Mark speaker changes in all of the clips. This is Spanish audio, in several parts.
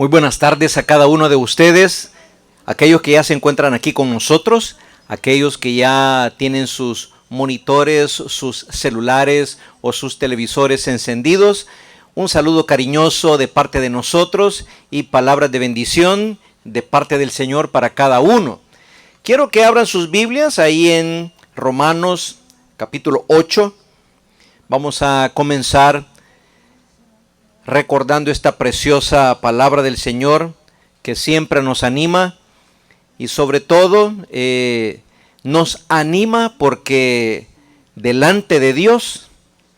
Speaker 1: Muy buenas tardes a cada uno de ustedes, aquellos que ya se encuentran aquí con nosotros, aquellos que ya tienen sus monitores, sus celulares o sus televisores encendidos. Un saludo cariñoso de parte de nosotros y palabras de bendición de parte del Señor para cada uno. Quiero que abran sus Biblias ahí en Romanos capítulo 8. Vamos a comenzar recordando esta preciosa palabra del Señor que siempre nos anima y sobre todo nos anima porque delante de Dios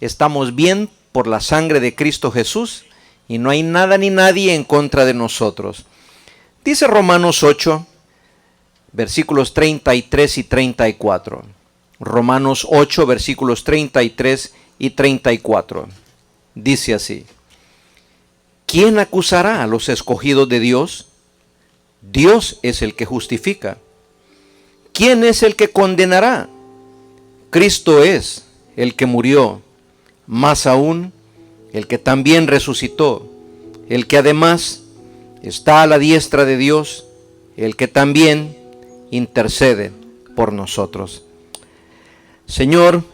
Speaker 1: estamos bien por la sangre de Cristo Jesús y no hay nada ni nadie en contra de nosotros. Dice Romanos 8, versículos 33 y 34. Romanos 8, versículos 33 y 34. Dice así: ¿quién acusará a los escogidos de Dios? Dios es el que justifica. ¿Quién es el que condenará? Cristo es el que murió, más aún el que también resucitó, el que además está a la diestra de Dios, el que también intercede por nosotros. Señor,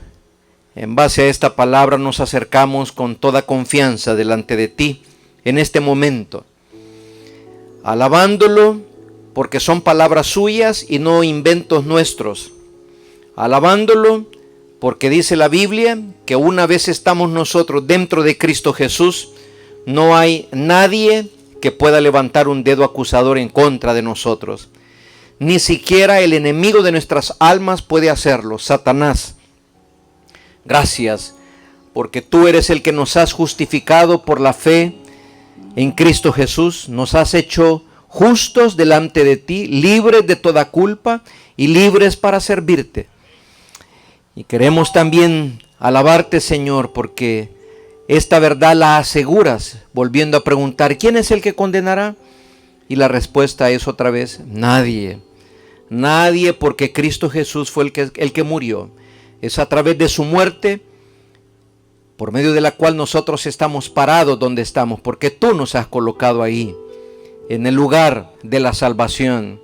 Speaker 1: en base a esta palabra nos acercamos con toda confianza delante de ti en este momento, alabándolo porque son palabras suyas y no inventos nuestros, alabándolo porque dice la Biblia que una vez estamos nosotros dentro de Cristo Jesús, no hay nadie que pueda levantar un dedo acusador en contra de nosotros. Ni siquiera el enemigo de nuestras almas puede hacerlo, Satanás. Gracias, porque tú eres el que nos has justificado por la fe en Cristo Jesús, nos has hecho justos delante de ti, libres de toda culpa y libres para servirte. Y queremos también alabarte, Señor, porque esta verdad la aseguras, volviendo a preguntar, ¿quién es el que condenará? Y la respuesta es otra vez, nadie. Nadie, porque Cristo Jesús fue el que murió. Es a través de su muerte por medio de la cual nosotros estamos parados donde estamos, porque tú nos has colocado ahí, en el lugar de la salvación.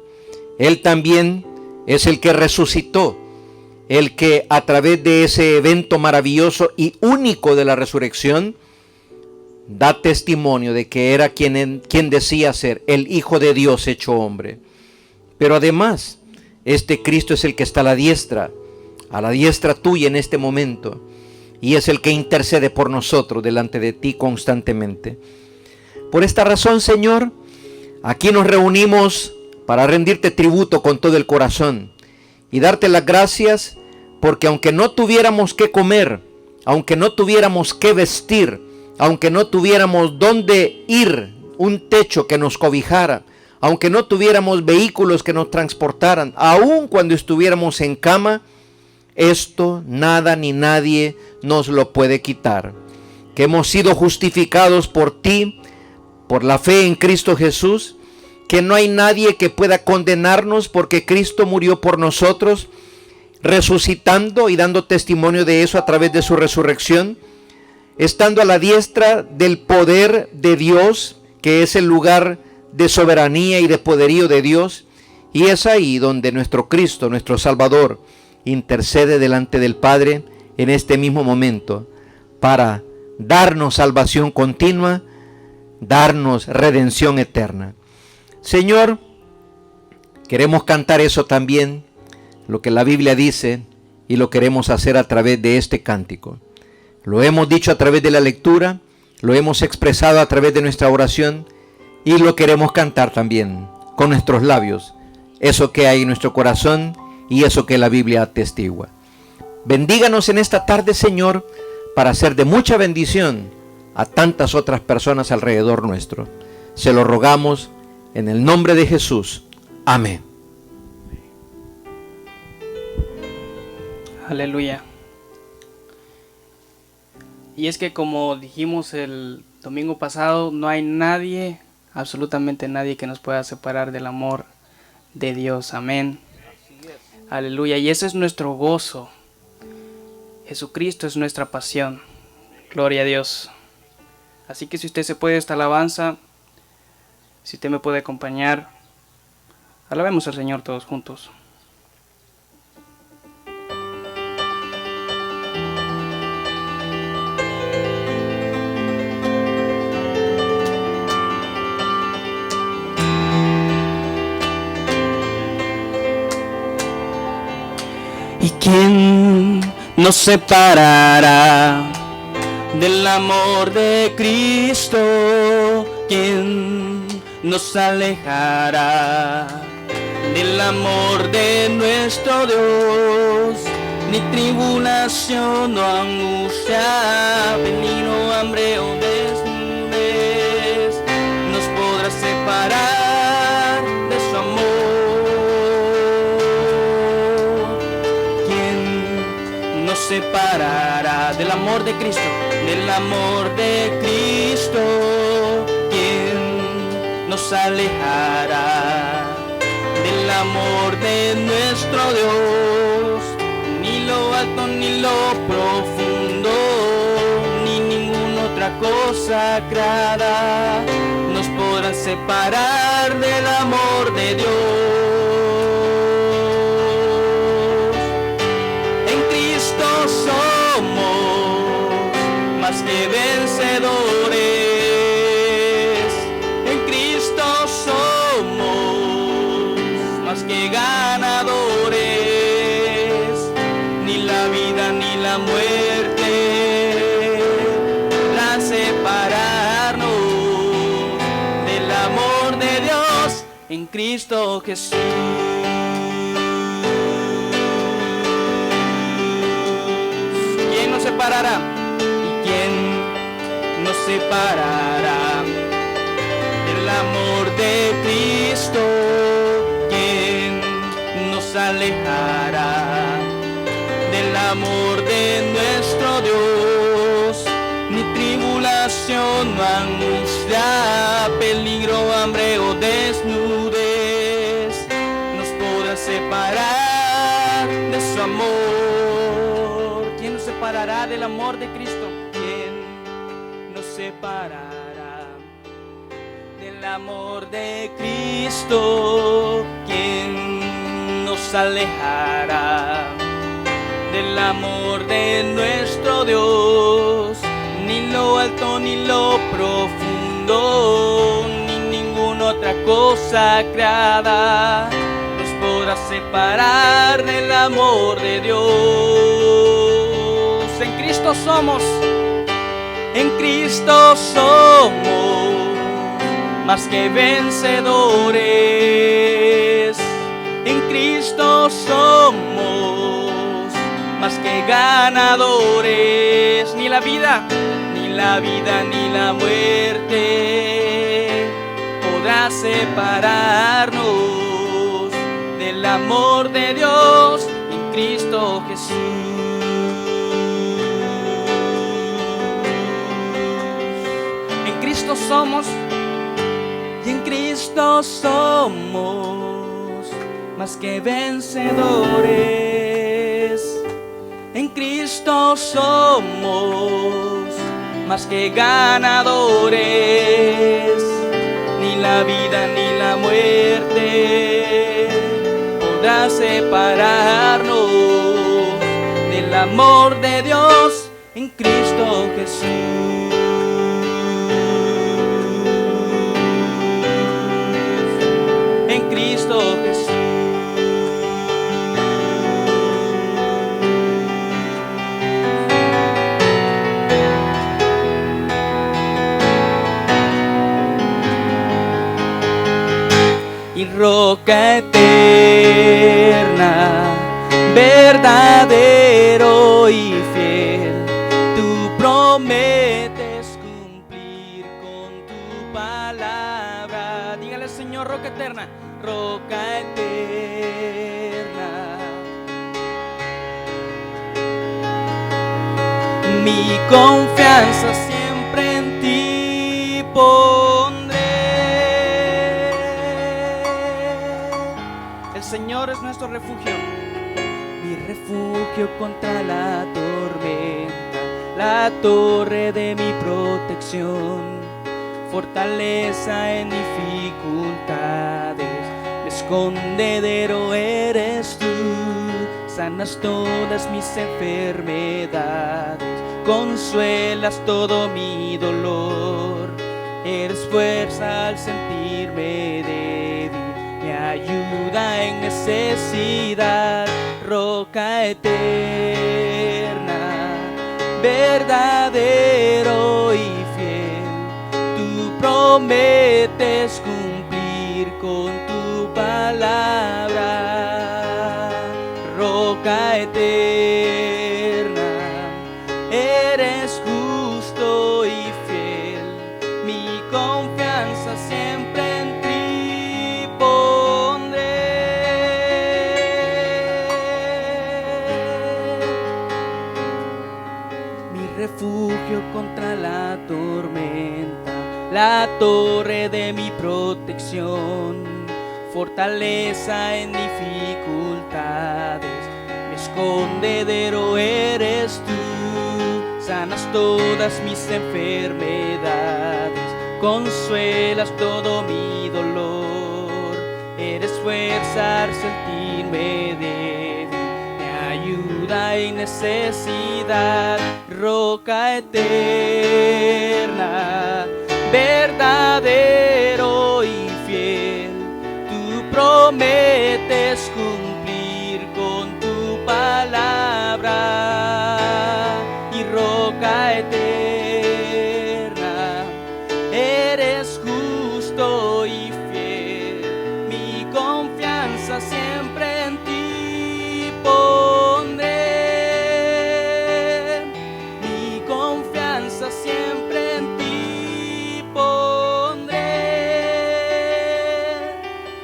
Speaker 1: Él también es el que resucitó, el que a través de ese evento maravilloso y único de la resurrección, da testimonio de que era quien decía ser el Hijo de Dios hecho hombre. Pero además, este Cristo es el que está a la diestra tuya en este momento, y es el que intercede por nosotros delante de ti constantemente. Por esta razón, Señor, aquí nos reunimos para rendirte tributo con todo el corazón y darte las gracias, porque aunque no tuviéramos qué comer, aunque no tuviéramos qué vestir, aunque no tuviéramos dónde ir, un techo que nos cobijara, aunque no tuviéramos vehículos que nos transportaran, aun cuando estuviéramos en cama, esto nada ni nadie nos lo puede quitar. Que hemos sido justificados por ti, por la fe en Cristo Jesús, que no hay nadie que pueda condenarnos porque Cristo murió por nosotros, resucitando y dando testimonio de eso a través de su resurrección, estando a la diestra del poder de Dios, que es el lugar de soberanía y de poderío de Dios, y es ahí donde nuestro Cristo, nuestro Salvador, intercede delante del Padre en este mismo momento para darnos salvación continua, darnos redención eterna. Señor, queremos cantar eso también, lo que la Biblia dice, y lo queremos hacer a través de este cántico. Lo hemos dicho a través de la lectura, lo hemos expresado a través de nuestra oración, y lo queremos cantar también con nuestros labios, eso que hay en nuestro corazón y eso que la Biblia atestigua. Bendíganos en esta tarde, Señor, para ser de mucha bendición a tantas otras personas alrededor nuestro. Se lo rogamos en el nombre de Jesús. Amén.
Speaker 2: Aleluya. Y es que, como dijimos el domingo pasado, no hay nadie, absolutamente nadie, que nos pueda separar del amor de Dios. Amén. Aleluya. Y ese es nuestro gozo. Jesucristo es nuestra pasión. Gloria a Dios. Así que si usted se puede, esta alabanza Si usted me puede acompañar, alabemos al Señor todos juntos. ¿Y quién nos separará del amor de Cristo? ¿Quién nos alejará del amor de nuestro Dios? Ni tribulación o angustia, peligro, hambre o desnudez nos podrá separar de su amor. Nos separará del amor de Cristo, del amor de Cristo. ¿Quién nos alejará del amor de nuestro Dios? Ni lo alto, ni lo profundo, ni ninguna otra cosa creada nos podrá separar del amor de Dios. Más que vencedores, en Cristo somos más que ganadores. Ni la vida ni la muerte podrán separarnos del amor de Dios en Cristo Jesús. ¿Quién nos separará? Nos separará del amor de Cristo. ¿Quién nos alejará del amor de nuestro Dios? Ni tribulación, angustia, peligro, hambre o desnudez nos podrá separar de su amor. ¿Quién nos separará del amor de Cristo? Separará del amor de Cristo. ¿Quién nos alejará del amor de nuestro Dios? Ni lo alto ni lo profundo, ni ninguna otra cosa creada nos podrá separar del amor de Dios. En Cristo somos. En Cristo somos más que vencedores. En Cristo somos más que ganadores. Ni la vida, ni la muerte podrá separarnos del amor de Dios en Cristo Jesús. Somos y en Cristo somos más que vencedores. En Cristo somos más que ganadores. Ni la vida ni la muerte podrá separarnos del amor de Dios en Cristo Jesús. Cristo Jesús. Y roca eterna, verdadero y fiel, tú prometes cumplir con tu palabra. Dígale, Señor, roca eterna. Roca eterna, mi confianza siempre en ti pondré. El Señor es nuestro refugio, mi refugio contra la tormenta, la torre de mi protección. fortaleza en dificultades, mi escondedero eres tú, sanas todas mis enfermedades, consuelas todo mi dolor, eres fuerza al sentirme débil, mi ayuda en necesidad, roca eterna, verdadero y fiel, tú prometes cumplir con tu palabra, roca eterna, eres justo y fiel, mi confianza siempre en ti pondré. Mi refugio contra la tormenta, la torre de mi protección, fortaleza en dificultades, mi escondedero eres tú, sanas todas mis enfermedades, consuelas todo mi dolor, eres fuerza al sentirme débil, mi ayuda en necesidad, roca eterna, verdadero y fiel, tú prometes cumplir con tu palabra, y roca eterna, eres justo y fiel, mi confianza siempre en ti pondré, mi confianza siempre en ti pondré,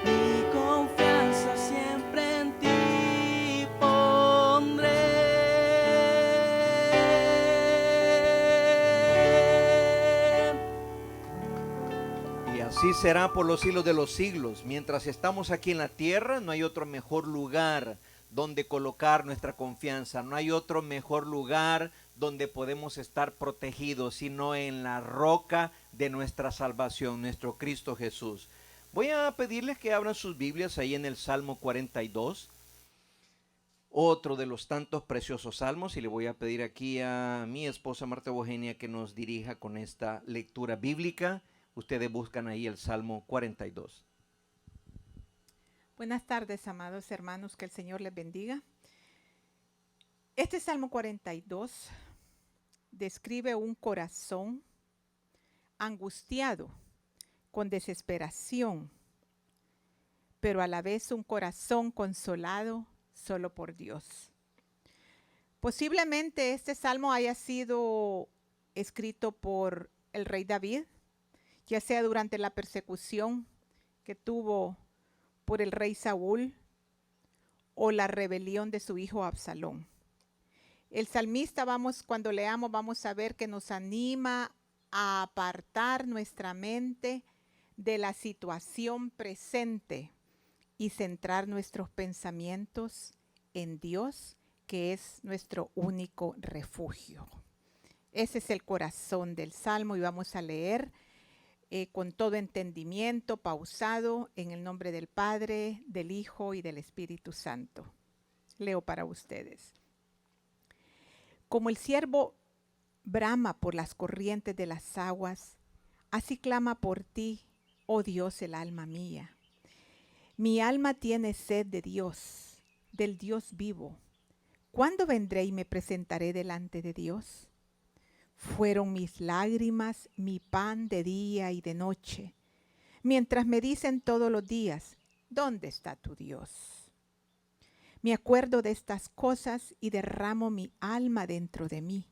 Speaker 2: mi confianza siempre en ti pondré.
Speaker 1: Y así será por los siglos de los siglos. Mientras estamos aquí en la tierra, no hay otro mejor lugar donde colocar nuestra confianza. No hay otro mejor lugar donde podemos estar protegidos, sino en la roca de nuestra salvación, nuestro Cristo Jesús. Voy a pedirles que abran sus Biblias ahí en el Salmo 42. Otro de los tantos preciosos salmos, y le voy a pedir aquí a mi esposa Marta Eugenia que nos dirija con esta lectura bíblica. Ustedes buscan ahí el Salmo 42.
Speaker 3: Buenas tardes, amados hermanos, que el Señor les bendiga. Este Salmo 42 describe un corazón angustiado, con desesperación, pero a la vez un corazón consolado solo por Dios. Posiblemente este salmo haya sido escrito por el rey David, ya sea durante la persecución que tuvo por el rey Saúl o la rebelión de su hijo Absalón. El salmista, cuando leamos, vamos a ver que nos anima a apartar nuestra mente de la situación presente y centrar nuestros pensamientos en Dios, que es nuestro único refugio. Ese es el corazón del salmo y vamos a leer con todo entendimiento, pausado, en el nombre del Padre, del Hijo y del Espíritu Santo. Leo para ustedes. Como el ciervo brama por las corrientes de las aguas, así clama por ti, oh Dios, el alma mía. Mi alma tiene sed de Dios, del Dios vivo. ¿Cuándo vendré y me presentaré delante de Dios? Fueron mis lágrimas mi pan de día y de noche, mientras me dicen todos los días, ¿dónde está tu Dios? Me acuerdo de estas cosas y derramo mi alma dentro de mí,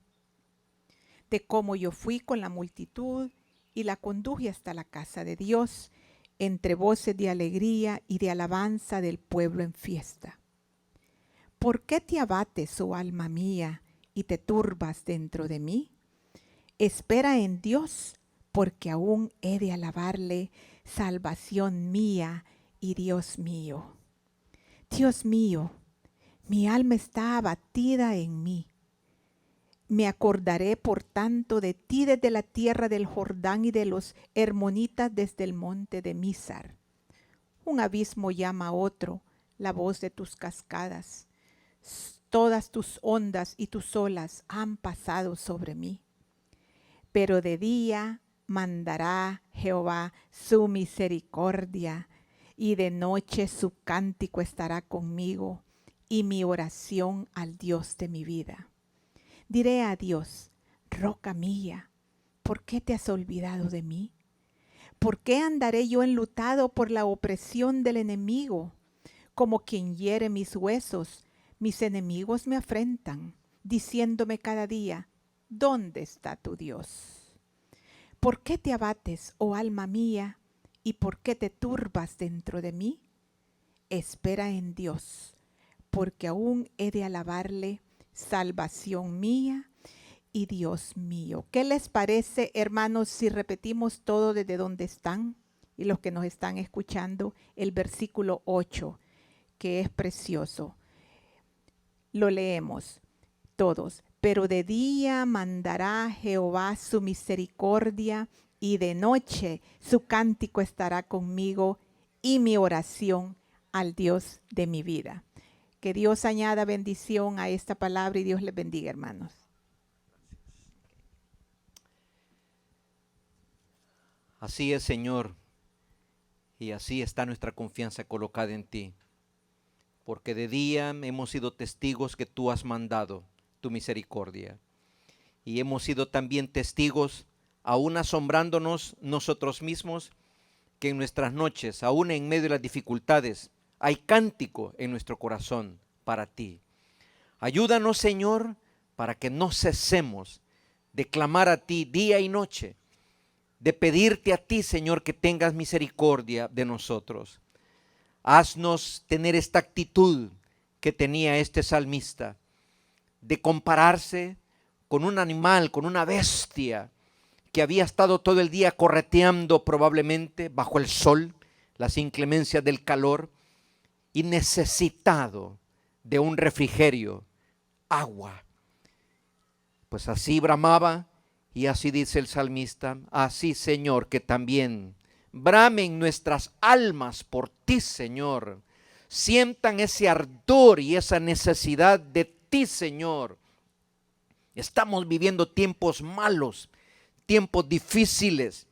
Speaker 3: de cómo yo fui con la multitud y la conduje hasta la casa de Dios, entre voces de alegría y de alabanza del pueblo en fiesta. ¿Por qué te abates, oh alma mía, y te turbas dentro de mí? Espera en Dios, porque aún he de alabarle, salvación mía y Dios mío. Dios mío, mi alma está abatida en mí. Me acordaré por tanto de ti desde la tierra del Jordán y de los hermonitas desde el monte de Mizar. Un abismo llama a otro, la voz de tus cascadas. Todas tus ondas y tus olas han pasado sobre mí. Pero de día mandará Jehová su misericordia, y de noche su cántico estará conmigo, y mi oración al Dios de mi vida. Diré a Dios, roca mía, ¿por qué te has olvidado de mí? ¿Por qué andaré yo enlutado por la opresión del enemigo? Como quien hiere mis huesos, mis enemigos me afrentan, diciéndome cada día, ¿dónde está tu Dios? ¿Por qué te abates, oh alma mía, y por qué te turbas dentro de mí? Espera en Dios, porque aún he de alabarle, salvación mía y Dios mío. ¿Qué les parece, hermanos, si repetimos todo desde donde están? Y los que nos están escuchando, el versículo 8, que es precioso. Lo leemos todos. Pero de día mandará Jehová su misericordia, y de noche su cántico estará conmigo, y mi oración al Dios de mi vida. Que Dios añada bendición a esta palabra y Dios les bendiga, hermanos.
Speaker 1: Así es, Señor, y así está nuestra confianza colocada en ti, porque de día hemos sido testigos que tú has mandado tu misericordia, y hemos sido también testigos, aún asombrándonos nosotros mismos, que en nuestras noches, aún en medio de las dificultades, hay cántico en nuestro corazón para ti. Ayúdanos, Señor, para que no cesemos de clamar a ti día y noche, de pedirte a ti, Señor, que tengas misericordia de nosotros. Haznos tener esta actitud que tenía este salmista, de compararse con un animal, con una bestia que había estado todo el día correteando probablemente bajo el sol, las inclemencias del calor, y necesitado de un refrigerio, agua. Pues así bramaba, y así dice el salmista, así, Señor, que también bramen nuestras almas por ti, Señor. Sientan ese ardor y esa necesidad de ti, Señor. Estamos viviendo tiempos malos, tiempos difíciles,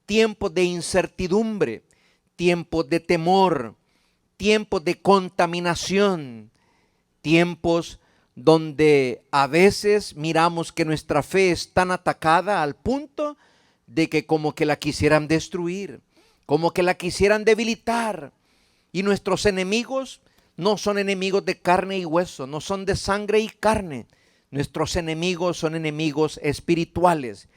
Speaker 1: tiempos de incertidumbre, tiempos de temor, tiempos de contaminación, tiempos donde a veces miramos que nuestra fe es tan atacada al punto de que como que la quisieran destruir, como que la quisieran debilitar. Y nuestros enemigos no son enemigos de carne y hueso, no son de sangre y carne. Nuestros enemigos son enemigos espirituales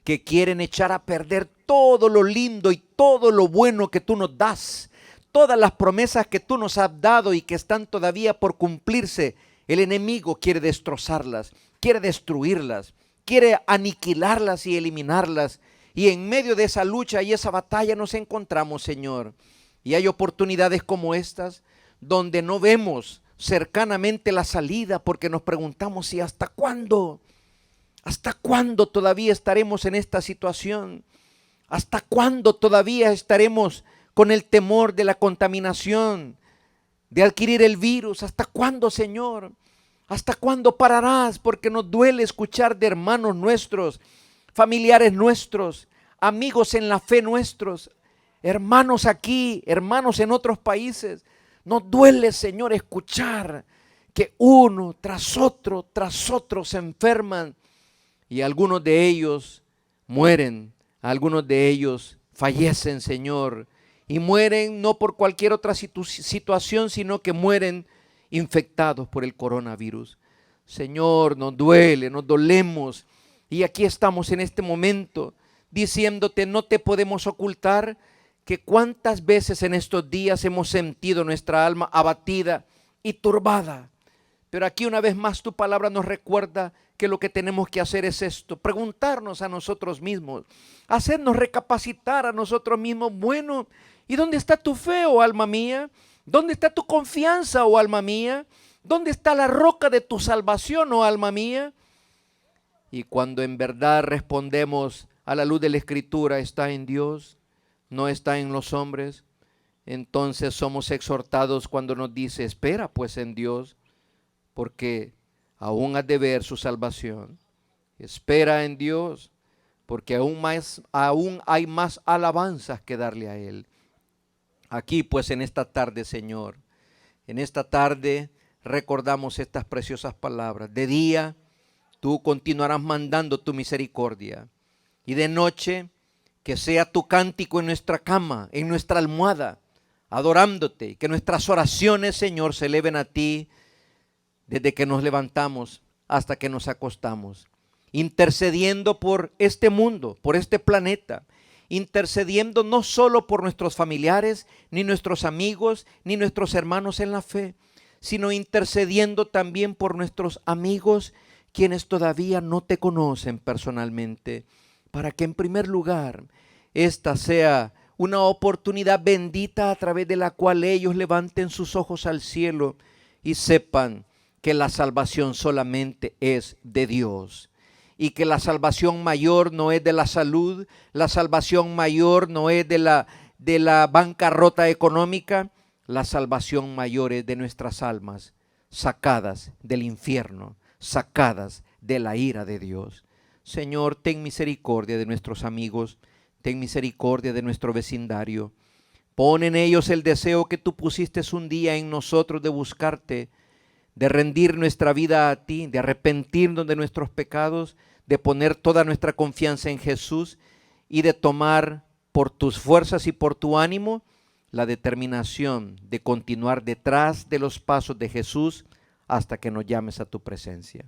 Speaker 1: que quieren echar a perder todo lo lindo y todo lo bueno que tú nos das. Todas las promesas que tú nos has dado y que están todavía por cumplirse, el enemigo quiere destrozarlas, quiere destruirlas, quiere aniquilarlas y eliminarlas. Y en medio de esa lucha y esa batalla nos encontramos, Señor. Y hay oportunidades como estas donde no vemos cercanamente la salida, porque nos preguntamos si hasta cuándo todavía estaremos en esta situación, hasta cuándo todavía estaremos con el temor de la contaminación, de adquirir el virus. ¿Hasta cuándo, Señor? ¿Hasta cuándo pararás? Porque nos duele escuchar de hermanos nuestros, familiares nuestros, amigos en la fe nuestros, hermanos aquí, hermanos en otros países. Nos duele, Señor, escuchar que uno tras otro se enferman, y algunos de ellos mueren, algunos de ellos fallecen, Señor. Y mueren no por cualquier otra situación, sino que mueren infectados por el coronavirus. Señor, nos duele, nos dolemos. Y aquí estamos en este momento diciéndote, no te podemos ocultar que cuántas veces en estos días hemos sentido nuestra alma abatida y turbada. Pero aquí una vez más tu palabra nos recuerda que lo que tenemos que hacer es esto: preguntarnos a nosotros mismos, hacernos recapacitar a nosotros mismos. Bueno, ¿y dónde está tu fe, oh alma mía? ¿Dónde está tu confianza, oh alma mía? ¿Dónde está la roca de tu salvación, oh alma mía? Y cuando en verdad respondemos a la luz de la Escritura, está en Dios, no está en los hombres, entonces somos exhortados cuando nos dice, espera pues en Dios, porque aún has de ver su salvación. Espera en Dios, porque aún hay más alabanzas que darle a Él. Aquí pues en esta tarde, Señor, en esta tarde recordamos estas preciosas palabras. De día tú continuarás mandando tu misericordia, y de noche que sea tu cántico en nuestra cama, en nuestra almohada, adorándote, que nuestras oraciones, Señor, se eleven a ti desde que nos levantamos hasta que nos acostamos, intercediendo por este mundo, por este planeta, intercediendo no solo por nuestros familiares, ni nuestros amigos, ni nuestros hermanos en la fe, sino intercediendo también por nuestros amigos quienes todavía no te conocen personalmente, para que en primer lugar esta sea una oportunidad bendita a través de la cual ellos levanten sus ojos al cielo y sepan que la salvación solamente es de Dios, y que la salvación mayor no es de la salud, la salvación mayor no es de la bancarrota económica, la salvación mayor es de nuestras almas sacadas del infierno, sacadas de la ira de Dios. Señor, ten misericordia de nuestros amigos, ten misericordia de nuestro vecindario. Pon en ellos el deseo que tú pusiste un día en nosotros de buscarte, de rendir nuestra vida a ti, de arrepentirnos de nuestros pecados, de poner toda nuestra confianza en Jesús y de tomar por tus fuerzas y por tu ánimo la determinación de continuar detrás de los pasos de Jesús hasta que nos llames a tu presencia.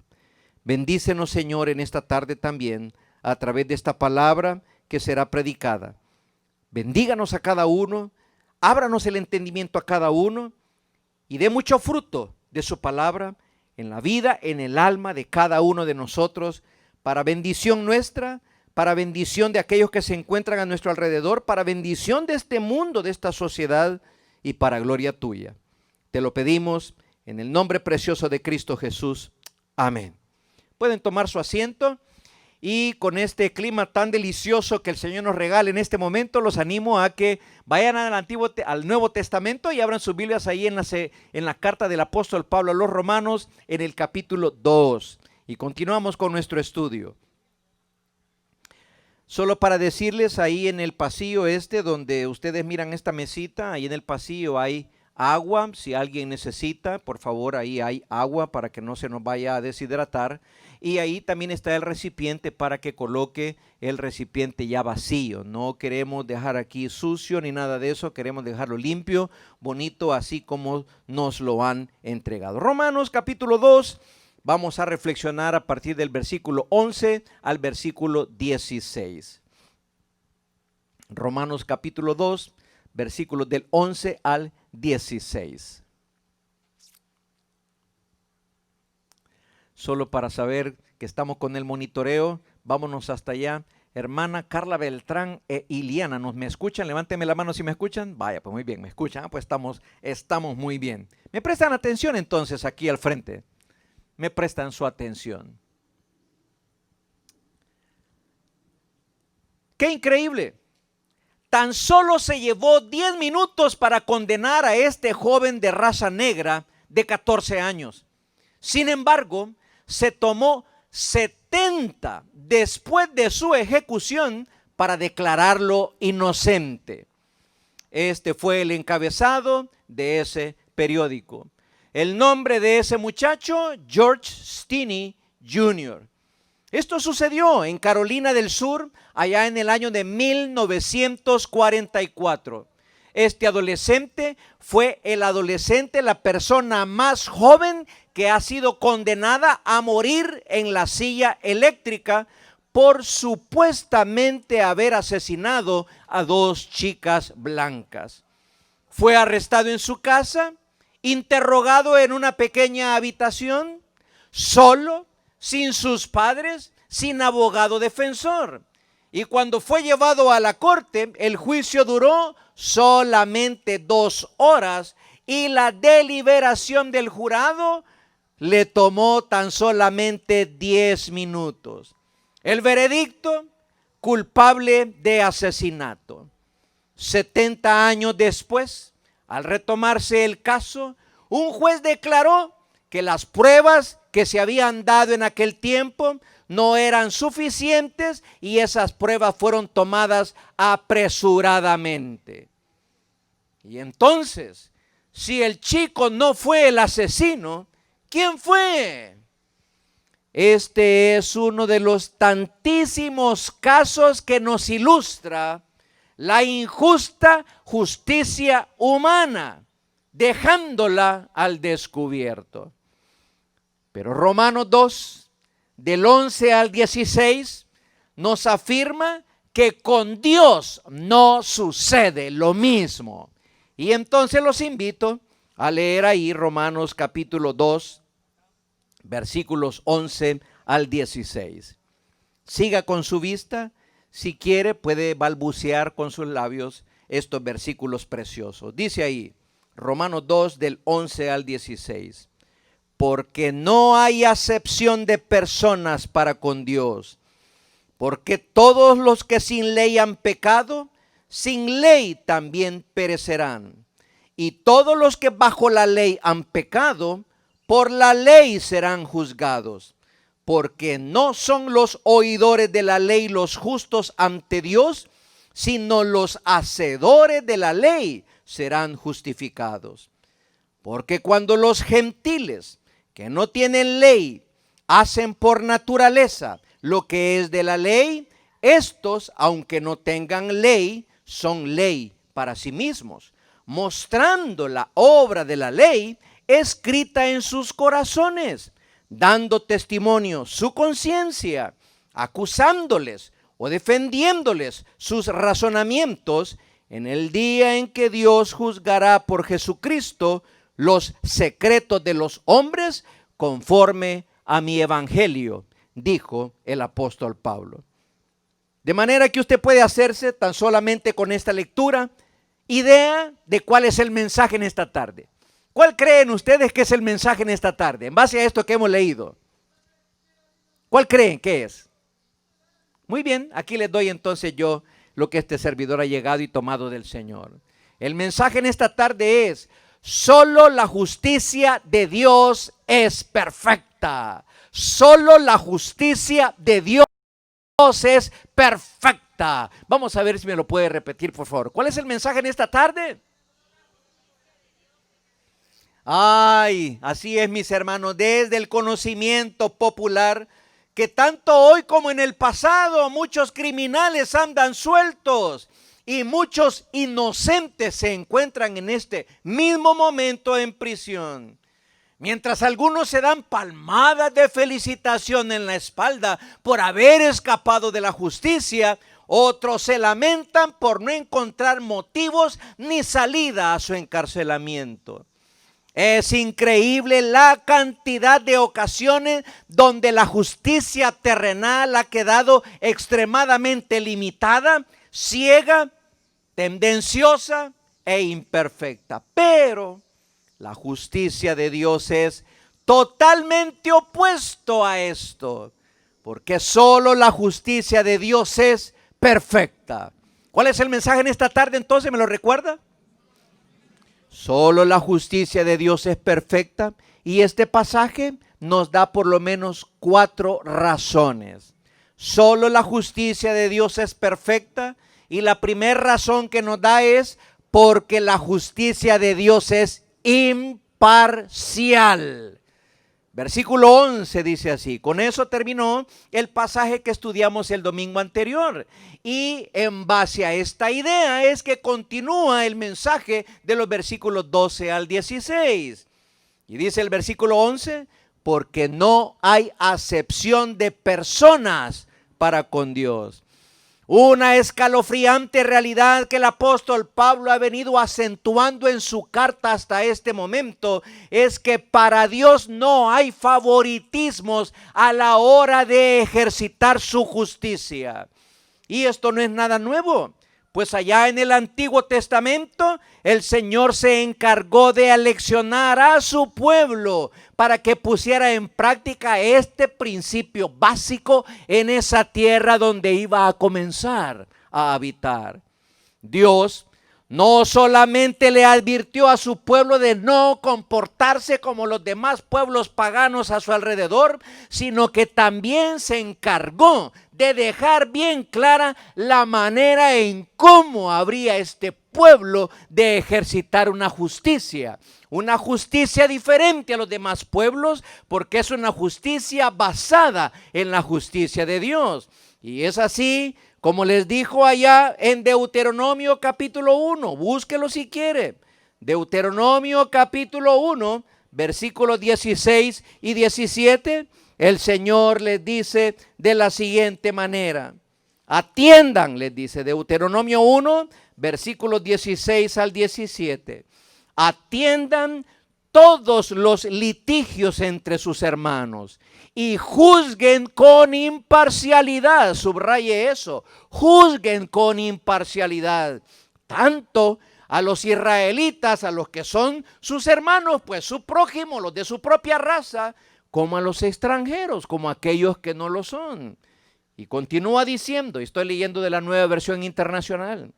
Speaker 1: Bendícenos, Señor, en esta tarde también a través de esta palabra que será predicada. Bendíganos a cada uno, ábranos el entendimiento a cada uno y dé mucho fruto de su palabra en la vida, en el alma de cada uno de nosotros, para bendición nuestra, para bendición de aquellos que se encuentran a nuestro alrededor, para bendición de este mundo, de esta sociedad y para gloria tuya. Te lo pedimos en el nombre precioso de Cristo Jesús. Amén. Pueden tomar su asiento y con este clima tan delicioso que el Señor nos regala en este momento, los animo a que vayan al Nuevo Testamento y abran sus Biblias ahí en la carta del apóstol Pablo a los Romanos en el capítulo 2 y continuamos con nuestro estudio. Solo para decirles, ahí en el pasillo donde ustedes miran esta mesita, ahí en el pasillo hay agua. Si alguien necesita, por favor, ahí hay agua para que no se nos vaya a deshidratar. Y ahí también está el recipiente para que coloque el recipiente ya vacío. No queremos dejar aquí sucio ni nada de eso, queremos dejarlo limpio, bonito, así como nos lo han entregado. Romanos capítulo 2, vamos a reflexionar a partir del versículo 11 al versículo 16. Romanos capítulo 2, versículos del 11 al 16. Solo para saber que estamos con el monitoreo, vámonos hasta allá. Hermana Carla Beltrán e Iliana, ¿me escuchan? Levánteme la mano si me escuchan. Vaya, pues muy bien, me escuchan. Pues estamos muy bien. ¿Me prestan atención entonces aquí al frente? Me prestan su atención. ¡Qué increíble! Tan solo se llevó 10 minutos para condenar a este joven de raza negra de 14 años. Sin embargo, se tomó 70 después de su ejecución para declararlo inocente. Este fue el encabezado de ese periódico. El nombre de ese muchacho, George Stinney Jr. Esto sucedió en Carolina del Sur, allá en el año de 1944. Este adolescente fue la persona más joven que ha sido condenada a morir en la silla eléctrica por supuestamente haber asesinado a 2 chicas blancas. Fue arrestado en su casa, interrogado en una pequeña habitación, solo, sin sus padres, sin abogado defensor. Y cuando fue llevado a la corte, el juicio duró solamente 2 horas y la deliberación del jurado le tomó tan solamente 10 minutos. El veredicto: culpable de asesinato. 70 años después, al retomarse el caso, un juez declaró que las pruebas que se habían dado en aquel tiempo no eran suficientes y esas pruebas fueron tomadas apresuradamente. Y entonces, si el chico no fue el asesino, ¿quién fue? Este es uno de los tantísimos casos que nos ilustra la injusta justicia humana, dejándola al descubierto. Pero Romanos 2, del 11 al 16, nos afirma que con Dios no sucede lo mismo. Y entonces los invito a leer ahí Romanos capítulo 2, versículos 11 al 16. Siga con su vista. Si quiere, puede balbucear con sus labios estos versículos preciosos. Dice ahí, Romanos 2, del 11 al 16. Porque no hay acepción de personas para con Dios. Porque todos los que sin ley han pecado, sin ley también perecerán. Y todos los que bajo la ley han pecado, por la ley serán juzgados. Porque no son los oidores de la ley los justos ante Dios, sino los hacedores de la ley serán justificados. Porque cuando los gentiles que no tienen ley hacen por naturaleza lo que es de la ley, estos, aunque no tengan ley, son ley para sí mismos, mostrando la obra de la ley escrita en sus corazones, dando testimonio su conciencia, acusándoles o defendiéndoles sus razonamientos en el día en que Dios juzgará por Jesucristo los secretos de los hombres conforme a mi evangelio, dijo el apóstol Pablo. De manera que usted puede hacerse tan solamente con esta lectura idea de cuál es el mensaje en esta tarde. ¿Cuál creen ustedes que es el mensaje en esta tarde? En base a esto que hemos leído, ¿cuál creen que es? Muy bien, aquí les doy entonces yo lo que este servidor ha llegado y tomado del Señor. El mensaje en esta tarde es: solo la justicia de Dios es perfecta. Solo la justicia de Dios es perfecta. Vamos a ver si me lo puede repetir, por favor. ¿Cuál es el mensaje en esta tarde? Ay, así es, mis hermanos, desde el conocimiento popular, que tanto hoy como en el pasado muchos criminales andan sueltos y muchos inocentes se encuentran en este mismo momento en prisión. Mientras algunos se dan palmadas de felicitación en la espalda por haber escapado de la justicia, otros se lamentan por no encontrar motivos ni salida a su encarcelamiento. Es increíble la cantidad de ocasiones donde la justicia terrenal ha quedado extremadamente limitada, ciega, tendenciosa e imperfecta. Pero la justicia de Dios es totalmente opuesto a esto, porque solo la justicia de Dios es perfecta. ¿Cuál es el mensaje en esta tarde entonces? ¿Me lo recuerda? Solo la justicia de Dios es perfecta, y este pasaje nos da por lo menos 4 razones. Solo la justicia de Dios es perfecta, y la primera razón que nos da es porque la justicia de Dios es imparcial. Versículo 11 dice así. Con eso terminó el pasaje que estudiamos el domingo anterior. Y en base a esta idea es que continúa el mensaje de los versículos 12 al 16. Y dice el versículo 11, porque no hay acepción de personas para con Dios. Una escalofriante realidad que el apóstol Pablo ha venido acentuando en su carta hasta este momento es que para Dios no hay favoritismos a la hora de ejercitar su justicia. Y esto no es nada nuevo, Pues allá en el Antiguo Testamento el Señor se encargó de aleccionar a su pueblo para que pusiera en práctica este principio básico en esa tierra donde iba a comenzar a habitar. Dios no solamente le advirtió a su pueblo de no comportarse como los demás pueblos paganos a su alrededor, sino que también se encargó de dejar bien clara la manera en cómo habría este pueblo de ejercitar una justicia diferente a los demás pueblos, porque es una justicia basada en la justicia de Dios. Y es así como les dijo allá en Deuteronomio capítulo 1, búsquelo si quiere. Deuteronomio capítulo 1, versículos 16 y 17, el Señor les dice de la siguiente manera. Atiendan, les dice Deuteronomio 1, versículos 16 al 17. Atiendan todos los litigios entre sus hermanos y juzguen con imparcialidad, subraye eso, juzguen con imparcialidad, tanto a los israelitas, a los que son sus hermanos, pues su prójimo, los de su propia raza, como a los extranjeros, como a aquellos que no lo son. Y continúa diciendo, estoy leyendo de la Nueva Versión Internacional,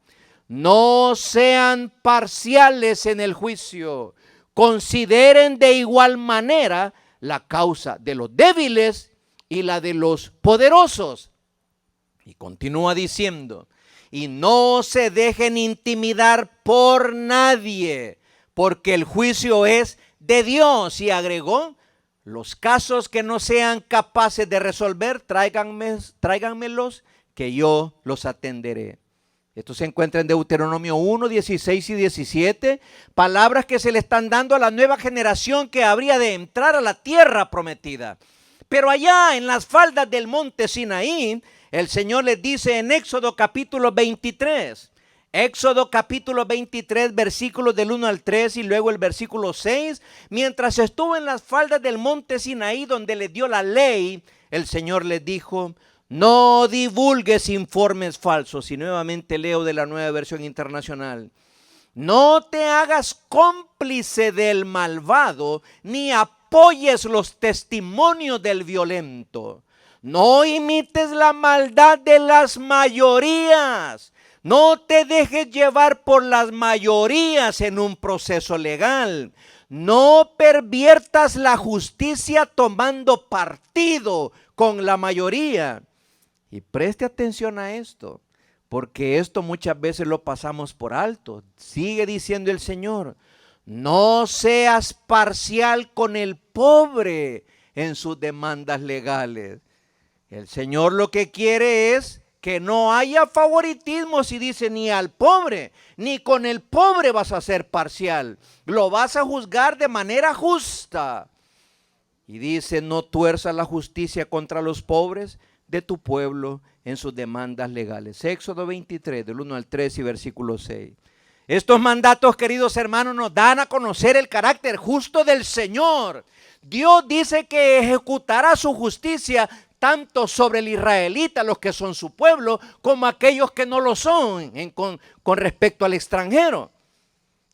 Speaker 1: no sean parciales en el juicio, consideren de igual manera la causa de los débiles y la de los poderosos. Y continúa diciendo, y no se dejen intimidar por nadie, porque el juicio es de Dios. Y agregó, los casos que no sean capaces de resolver, tráiganmelos, que yo los atenderé. Esto se encuentra en Deuteronomio 1, 16 y 17, palabras que se le están dando a la nueva generación que habría de entrar a la tierra prometida. Pero allá en las faldas del monte Sinaí, el Señor les dice en Éxodo capítulo 23, versículos del 1 al 3 y luego el versículo 6, mientras estuvo en las faldas del monte Sinaí donde les dio la ley, el Señor les dijo, no divulgues informes falsos. Y nuevamente leo de la Nueva Versión Internacional. No te hagas cómplice del malvado, ni apoyes los testimonios del violento. No imites la maldad de las mayorías. No te dejes llevar por las mayorías en un proceso legal. No perviertas la justicia tomando partido con la mayoría. Y preste atención a esto, porque esto muchas veces lo pasamos por alto. Sigue diciendo el Señor, no seas parcial con el pobre en sus demandas legales. El Señor lo que quiere es que no haya favoritismo, si dice ni al pobre, ni con el pobre vas a ser parcial. Lo vas a juzgar de manera justa. Y dice, no tuerzas la justicia contra los pobres de tu pueblo en sus demandas legales. Éxodo 23, del 1 al 3 y versículo 6. Estos mandatos, queridos hermanos, nos dan a conocer el carácter justo del Señor. Dios dice que ejecutará su justicia tanto sobre el israelita, los que son su pueblo, como aquellos que no lo son con respecto al extranjero.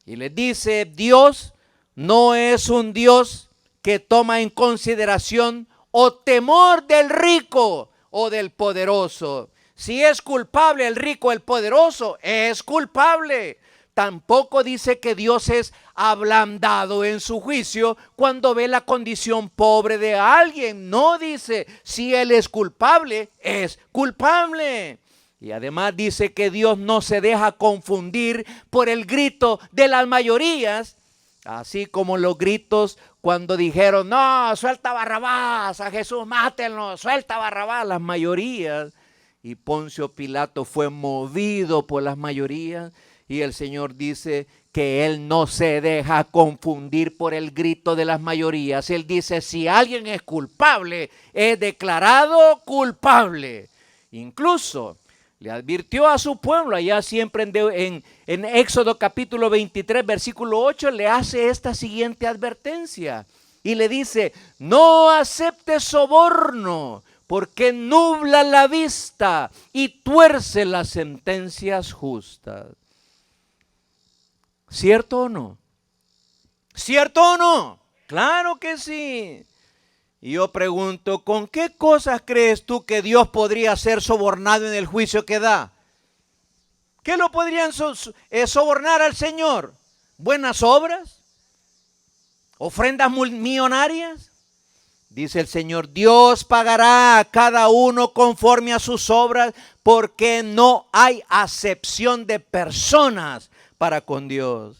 Speaker 1: Y les dice, Dios no es un Dios que toma en consideración o temor del rico o del poderoso. Si es culpable el rico, el poderoso, es culpable. Tampoco dice que Dios es ablandado en su juicio cuando ve la condición pobre de alguien. No dice, si él es culpable, es culpable. Y además dice que Dios no se deja confundir por el grito de las mayorías, así como los gritos cuando dijeron, no, suelta a Barrabás, a Jesús mátenlo, suelta a Barrabás, las mayorías. Y Poncio Pilato fue movido por las mayorías. Y el Señor dice que Él no se deja confundir por el grito de las mayorías. Él dice, si alguien es culpable, es declarado culpable. Incluso le advirtió a su pueblo, allá siempre en Éxodo capítulo 23, versículo 8, le hace esta siguiente advertencia. Y le dice, no aceptes soborno, porque nubla la vista y tuerce las sentencias justas. ¿Cierto o no? ¿Cierto o no? Claro que sí. Y yo pregunto, ¿con qué cosas crees tú que Dios podría ser sobornado en el juicio que da? ¿Qué lo podrían sobornar al Señor? ¿Buenas obras? ¿Ofrendas millonarias? Dice el Señor, Dios pagará a cada uno conforme a sus obras, porque no hay acepción de personas para con Dios.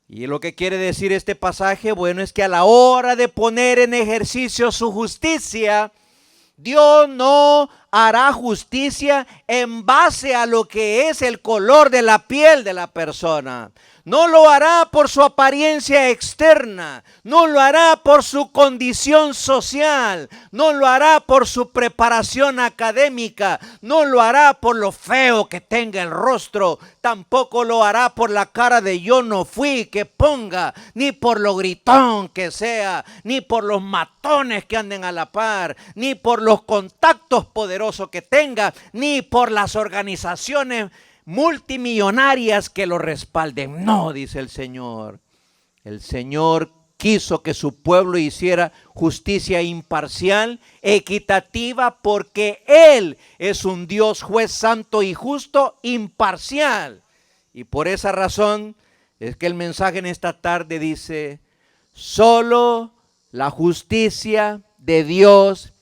Speaker 1: Y lo que quiere decir este pasaje, bueno, es que a la hora de poner en ejercicio su justicia, Dios no hará justicia en base a lo que es el color de la piel de la persona. No lo hará por su apariencia externa, no lo hará por su condición social, no lo hará por su preparación académica, no lo hará por lo feo que tenga el rostro, tampoco lo hará por la cara de yo no fui que ponga, ni por lo gritón que sea, ni por los matones que anden a la par, ni por los contactos poderosos que tenga, ni por las organizaciones multimillonarias que lo respalden. No, dice el Señor. El Señor quiso que su pueblo hiciera justicia imparcial, equitativa, porque Él es un Dios juez santo y justo, imparcial. Y por esa razón es que el mensaje en esta tarde dice, solo la justicia de Dios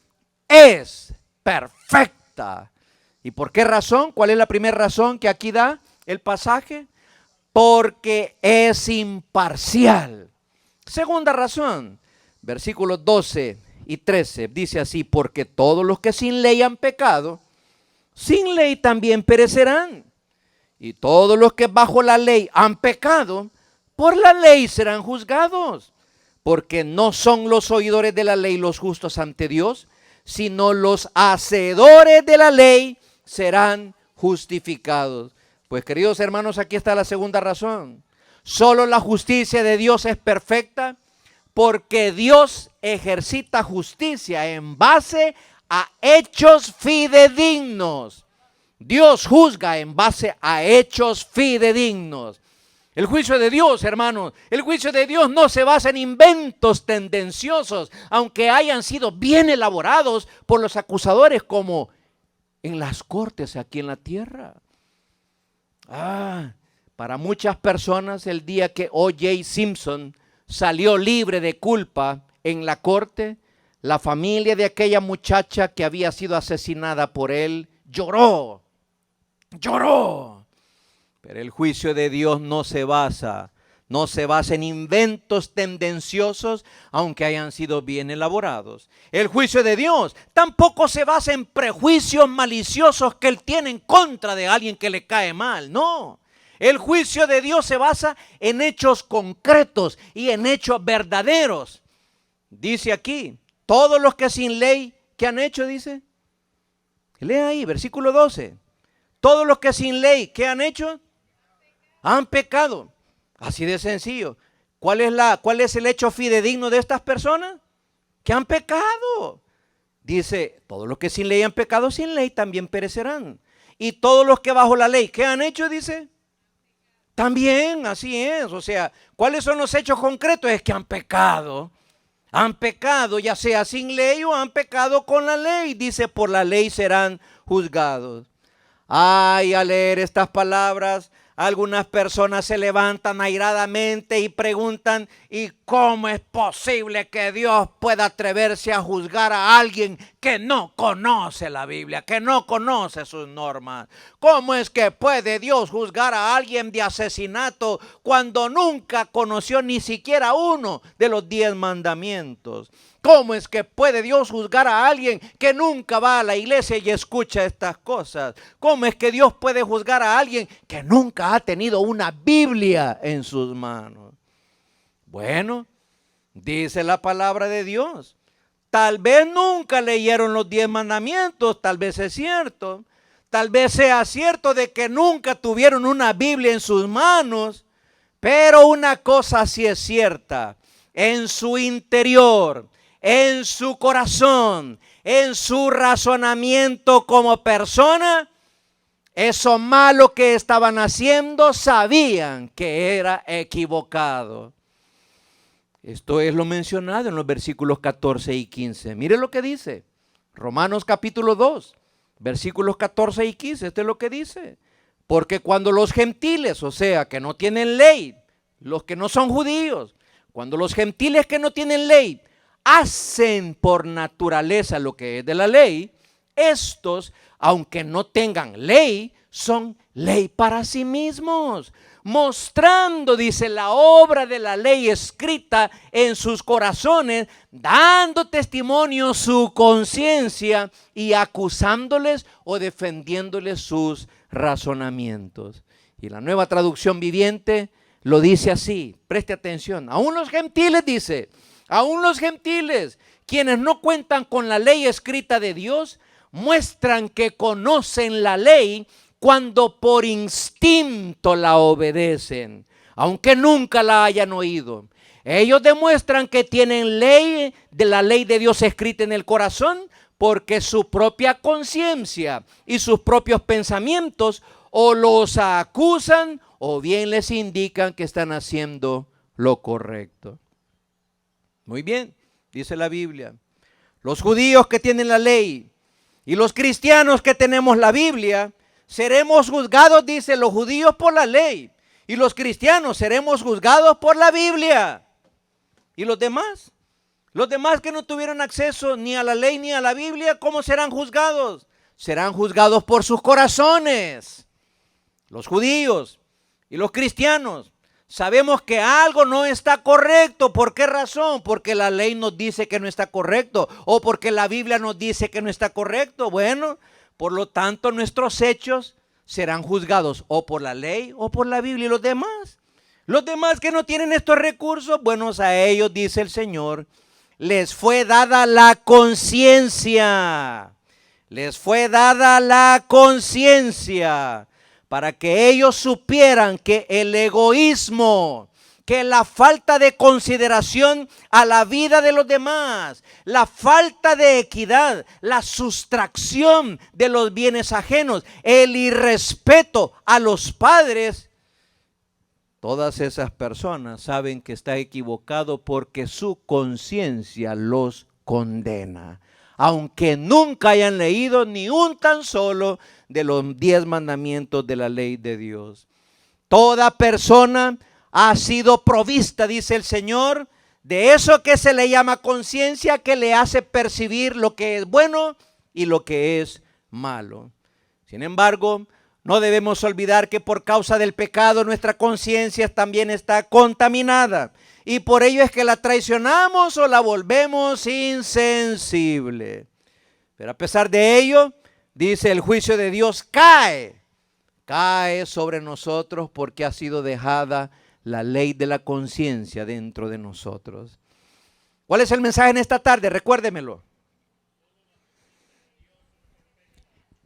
Speaker 1: es perfecta. ¿Y por qué razón? ¿Cuál es la primera razón que aquí da el pasaje? Porque es imparcial. Segunda razón, versículos 12 y 13, dice así, porque todos los que sin ley han pecado, sin ley también perecerán. Y todos los que bajo la ley han pecado, por la ley serán juzgados. Porque no son los oidores de la ley los justos ante Dios, sino los hacedores de la ley serán justificados. Pues queridos hermanos, aquí está la segunda razón. Solo la justicia de Dios es perfecta porque Dios ejercita justicia en base a hechos fidedignos. Dios juzga en base a hechos fidedignos. El juicio de Dios, hermanos, el juicio de Dios no se basa en inventos tendenciosos, aunque hayan sido bien elaborados por los acusadores como en las cortes aquí en la tierra. Para muchas personas el día que O.J. Simpson salió libre de culpa en la corte, la familia de aquella muchacha que había sido asesinada por él lloró. Pero el juicio de Dios no se basa en inventos tendenciosos, aunque hayan sido bien elaborados. El juicio de Dios tampoco se basa en prejuicios maliciosos que Él tiene en contra de alguien que le cae mal. No, el juicio de Dios se basa en hechos concretos y en hechos verdaderos. Dice aquí, todos los que sin ley, ¿qué han hecho? Dice, lea ahí, versículo 12. Todos los que sin ley, ¿qué han hecho? Han pecado. Así de sencillo. ¿Cuál es el hecho fidedigno de estas personas? Que han pecado. Dice, todos los que sin ley han pecado, sin ley también perecerán. Y todos los que bajo la ley, ¿qué han hecho? Dice, también, así es. O sea, ¿cuáles son los hechos concretos? Es que han pecado. Han pecado, ya sea sin ley o han pecado con la ley. Dice, por la ley serán juzgados. Ay, al leer estas palabras, algunas personas se levantan airadamente y preguntan, ¿y cómo es posible que Dios pueda atreverse a juzgar a alguien que no conoce la Biblia, que no conoce sus normas? ¿Cómo es que puede Dios juzgar a alguien de asesinato cuando nunca conoció ni siquiera uno de los 10 mandamientos? ¿Cómo es que puede Dios juzgar a alguien que nunca va a la iglesia y escucha estas cosas? ¿Cómo es que Dios puede juzgar a alguien que nunca ha tenido una Biblia en sus manos? Bueno, dice la palabra de Dios. Tal vez nunca leyeron los 10 mandamientos, tal vez es cierto. Tal vez sea cierto de que nunca tuvieron una Biblia en sus manos. Pero una cosa sí es cierta, en su interior, en su corazón, en su razonamiento como persona, eso malo que estaban haciendo sabían que era equivocado. Esto es lo mencionado en los versículos 14 y 15. Mire lo que dice Romanos capítulo 2, versículos 14 y 15. Esto es lo que dice. Porque cuando los gentiles, o sea, que no tienen ley, los que no son judíos, cuando los gentiles que no tienen ley hacen por naturaleza lo que es de la ley, estos, aunque no tengan ley, son ley para sí mismos, mostrando, dice, la obra de la ley escrita en sus corazones, dando testimonio su conciencia y acusándoles o defendiéndoles sus razonamientos. Y la Nueva Traducción Viviente lo dice así, preste atención, aún los gentiles, dice, aún los gentiles, quienes no cuentan con la ley escrita de Dios, muestran que conocen la ley cuando por instinto la obedecen, aunque nunca la hayan oído. Ellos demuestran que tienen ley de la ley de Dios escrita en el corazón, porque su propia conciencia y sus propios pensamientos o los acusan o bien les indican que están haciendo lo correcto. Muy bien, dice la Biblia. Los judíos que tienen la ley y los cristianos que tenemos la Biblia, seremos juzgados, dice, los judíos por la ley y los cristianos seremos juzgados por la Biblia. ¿Y los demás? Los demás que no tuvieron acceso ni a la ley ni a la Biblia, ¿cómo serán juzgados? Serán juzgados por sus corazones. Los judíos y los cristianos sabemos que algo no está correcto. ¿Por qué razón? Porque la ley nos dice que no está correcto o porque la Biblia nos dice que no está correcto. Bueno, por lo tanto nuestros hechos serán juzgados o por la ley o por la Biblia. ¿Y los demás? Los demás que no tienen estos recursos, bueno, a ellos, dice el Señor, les fue dada la conciencia. Les fue dada la conciencia para que ellos supieran que el egoísmo, que la falta de consideración a la vida de los demás, la falta de equidad, la sustracción de los bienes ajenos, el irrespeto a los padres, todas esas personas saben que está equivocado porque su conciencia los condena, aunque nunca hayan leído ni un tan solo de los 10 mandamientos de la ley de Dios. Toda persona ha sido provista, dice el Señor, de eso que se le llama conciencia, que le hace percibir lo que es bueno y lo que es malo. Sin embargo, no debemos olvidar que por causa del pecado nuestra conciencia también está contaminada y por ello es que la traicionamos o la volvemos insensible. Pero a pesar de ello, dice, el juicio de Dios cae sobre nosotros porque ha sido dejada la ley de la conciencia dentro de nosotros. ¿Cuál es el mensaje en esta tarde? Recuérdemelo.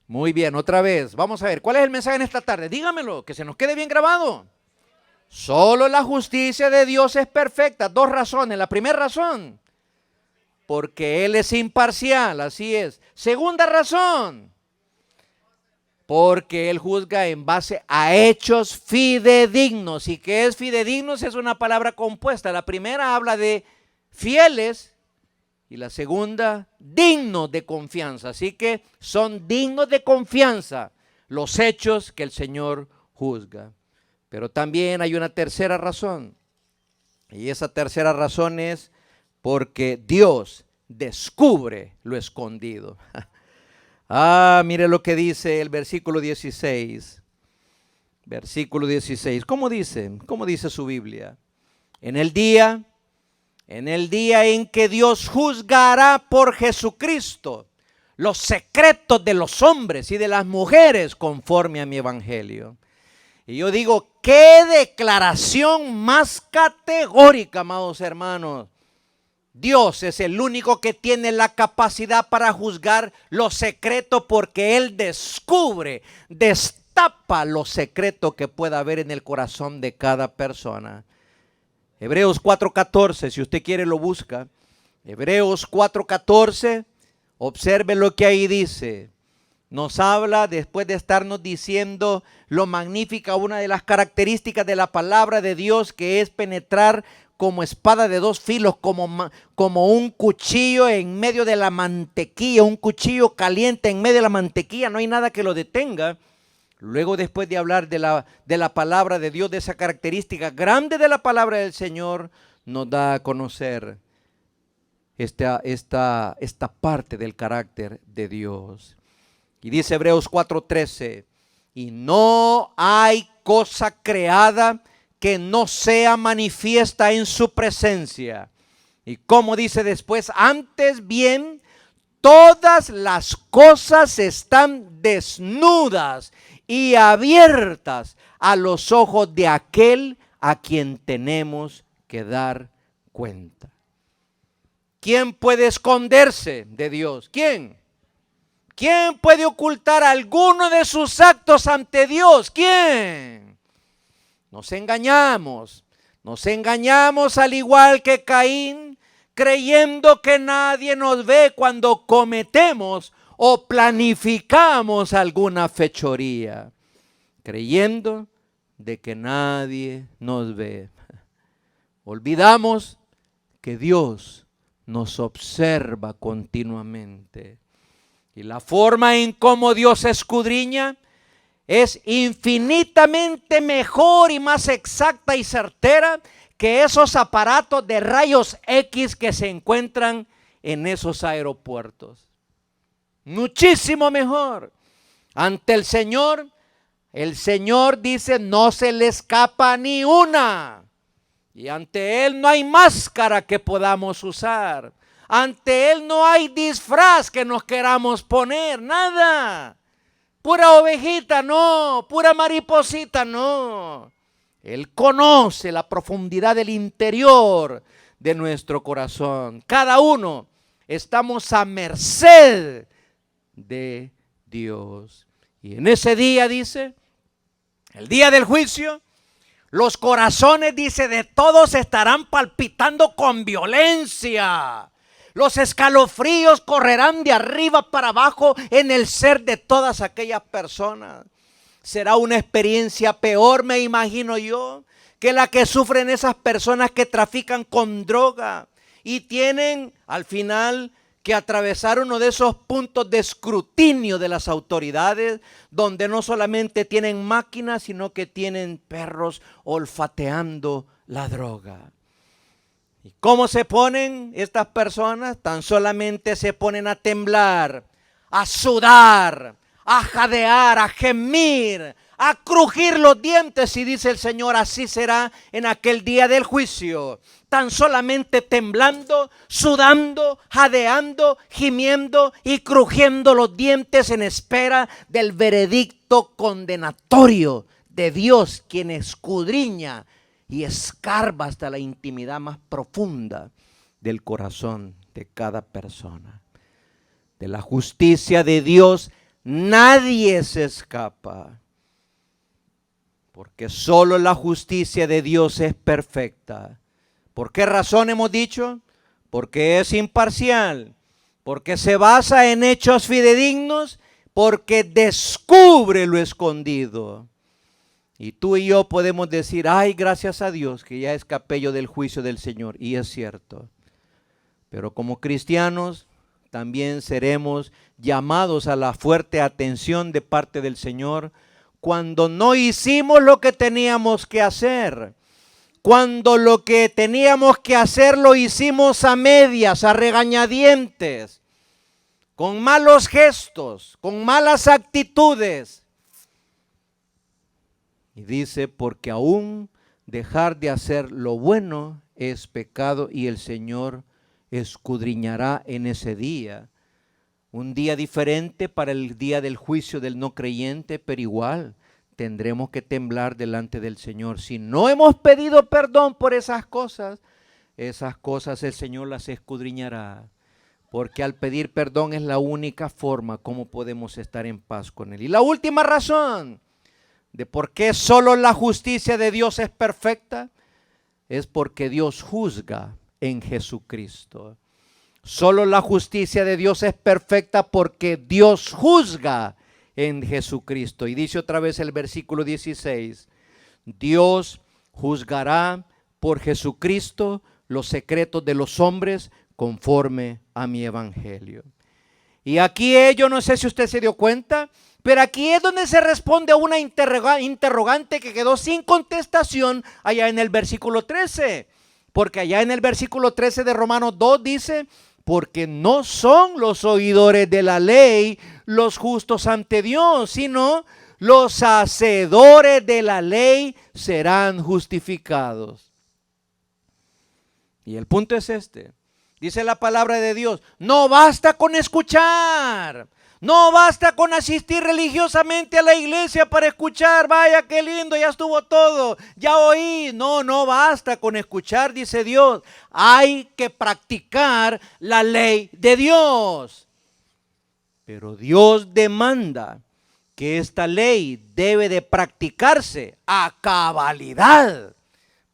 Speaker 1: Muy bien, otra vez. Vamos a ver, ¿cuál es el mensaje en esta tarde? Dígamelo, que se nos quede bien grabado. Solo la justicia de Dios es perfecta. 2 razones. La primera razón, porque Él es imparcial, así es. Segunda razón, porque Él juzga en base a hechos fidedignos. ¿Y qué es fidedignos? Es una palabra compuesta. La primera habla de fieles y la segunda, dignos de confianza. Así que son dignos de confianza los hechos que el Señor juzga. Pero también hay una tercera razón. Y esa tercera razón es porque Dios descubre lo escondido. Mire lo que dice el versículo 16. Versículo 16. ¿Cómo dice? ¿Cómo dice su Biblia? En el día en que Dios juzgará por Jesucristo los secretos de los hombres y de las mujeres conforme a mi evangelio. Y yo digo, qué declaración más categórica, amados hermanos. Dios es el único que tiene la capacidad para juzgar los secretos porque Él descubre, destapa los secretos que pueda haber en el corazón de cada persona. Hebreos 4:14, si usted quiere lo busca. Hebreos 4:14, Observe lo que ahí dice. Nos habla, después de estarnos diciendo lo magnífica, una de las características de la palabra de Dios, que es penetrar como espada de dos filos, como un cuchillo en medio de la mantequilla, un cuchillo caliente en medio de la mantequilla, no hay nada que lo detenga. Luego, después de hablar de la palabra de Dios, de esa característica grande de la palabra del Señor, nos da a conocer esta parte del carácter de Dios. Y dice Hebreos 4:13, y no hay cosa creada que no sea manifiesta en su presencia. Y como dice después, antes bien, todas las cosas están desnudas y abiertas a los ojos de aquel a quien tenemos que dar cuenta. ¿Quién puede esconderse de Dios? ¿Quién? ¿Quién puede ocultar alguno de sus actos ante Dios? ¿Quién? Nos engañamos al igual que Caín, creyendo que nadie nos ve cuando cometemos o planificamos alguna fechoría, creyendo de que nadie nos ve. Olvidamos que Dios nos observa continuamente. Y la forma en cómo Dios escudriña es infinitamente mejor y más exacta y certera que esos aparatos de rayos X que se encuentran en esos aeropuertos. Muchísimo mejor. Ante el Señor dice, no se le escapa ni una. Y ante Él no hay máscara que podamos usar. Ante Él no hay disfraz que nos queramos poner, nada. Pura ovejita, no. Pura mariposita, no. Él conoce la profundidad del interior de nuestro corazón. Cada uno estamos a merced de Dios. Y en ese día, dice, el día del juicio, los corazones, dice, de todos estarán palpitando con violencia. Los escalofríos correrán de arriba para abajo en el ser de todas aquellas personas. Será una experiencia peor, me imagino yo, que la que sufren esas personas que trafican con droga y tienen al final que atravesar uno de esos puntos de escrutinio de las autoridades, donde no solamente tienen máquinas, sino que tienen perros olfateando la droga. ¿Y cómo se ponen estas personas? Tan solamente se ponen a temblar, a sudar, a jadear, a gemir, a crujir los dientes, y dice el Señor, así será en aquel día del juicio. Tan solamente temblando, sudando, jadeando, gimiendo y crujiendo los dientes en espera del veredicto condenatorio de Dios, quien escudriña y escarba hasta la intimidad más profunda del corazón de cada persona. De la justicia de Dios nadie se escapa, porque solo la justicia de Dios es perfecta. ¿Por qué razón hemos dicho? Porque es imparcial, porque se basa en hechos fidedignos, porque descubre lo escondido. Y tú y yo podemos decir, ay, gracias a Dios que ya escapé yo del juicio del Señor. Y es cierto. Pero como cristianos también seremos llamados a la fuerte atención de parte del Señor cuando no hicimos lo que teníamos que hacer. Cuando lo que teníamos que hacer lo hicimos a medias, a regañadientes, con malos gestos, con malas actitudes. Y dice, porque aún dejar de hacer lo bueno es pecado, y el Señor escudriñará en ese día. Un día diferente para el día del juicio del no creyente, pero igual tendremos que temblar delante del Señor. Si no hemos pedido perdón por esas cosas el Señor las escudriñará. Porque al pedir perdón es la única forma como podemos estar en paz con Él. Y la última razón de por qué solo la justicia de Dios es perfecta es porque Dios juzga en Jesucristo. Solo la justicia de Dios es perfecta porque Dios juzga en Jesucristo. Y dice otra vez el versículo 16, Dios juzgará por Jesucristo los secretos de los hombres conforme a mi evangelio. Y aquí yo no sé si usted se dio cuenta, pero aquí es donde se responde a una interrogante que quedó sin contestación allá en el versículo 13. Porque allá en el versículo 13 de Romanos 2 dice, porque no son los oidores de la ley los justos ante Dios, sino los hacedores de la ley serán justificados. Y el punto es este. Dice la palabra de Dios, no basta con escuchar, no basta con asistir religiosamente a la iglesia para escuchar, vaya qué lindo, ya estuvo todo, ya oí. No basta con escuchar, dice Dios, hay que practicar la ley de Dios. Pero Dios demanda que esta ley debe de practicarse a cabalidad.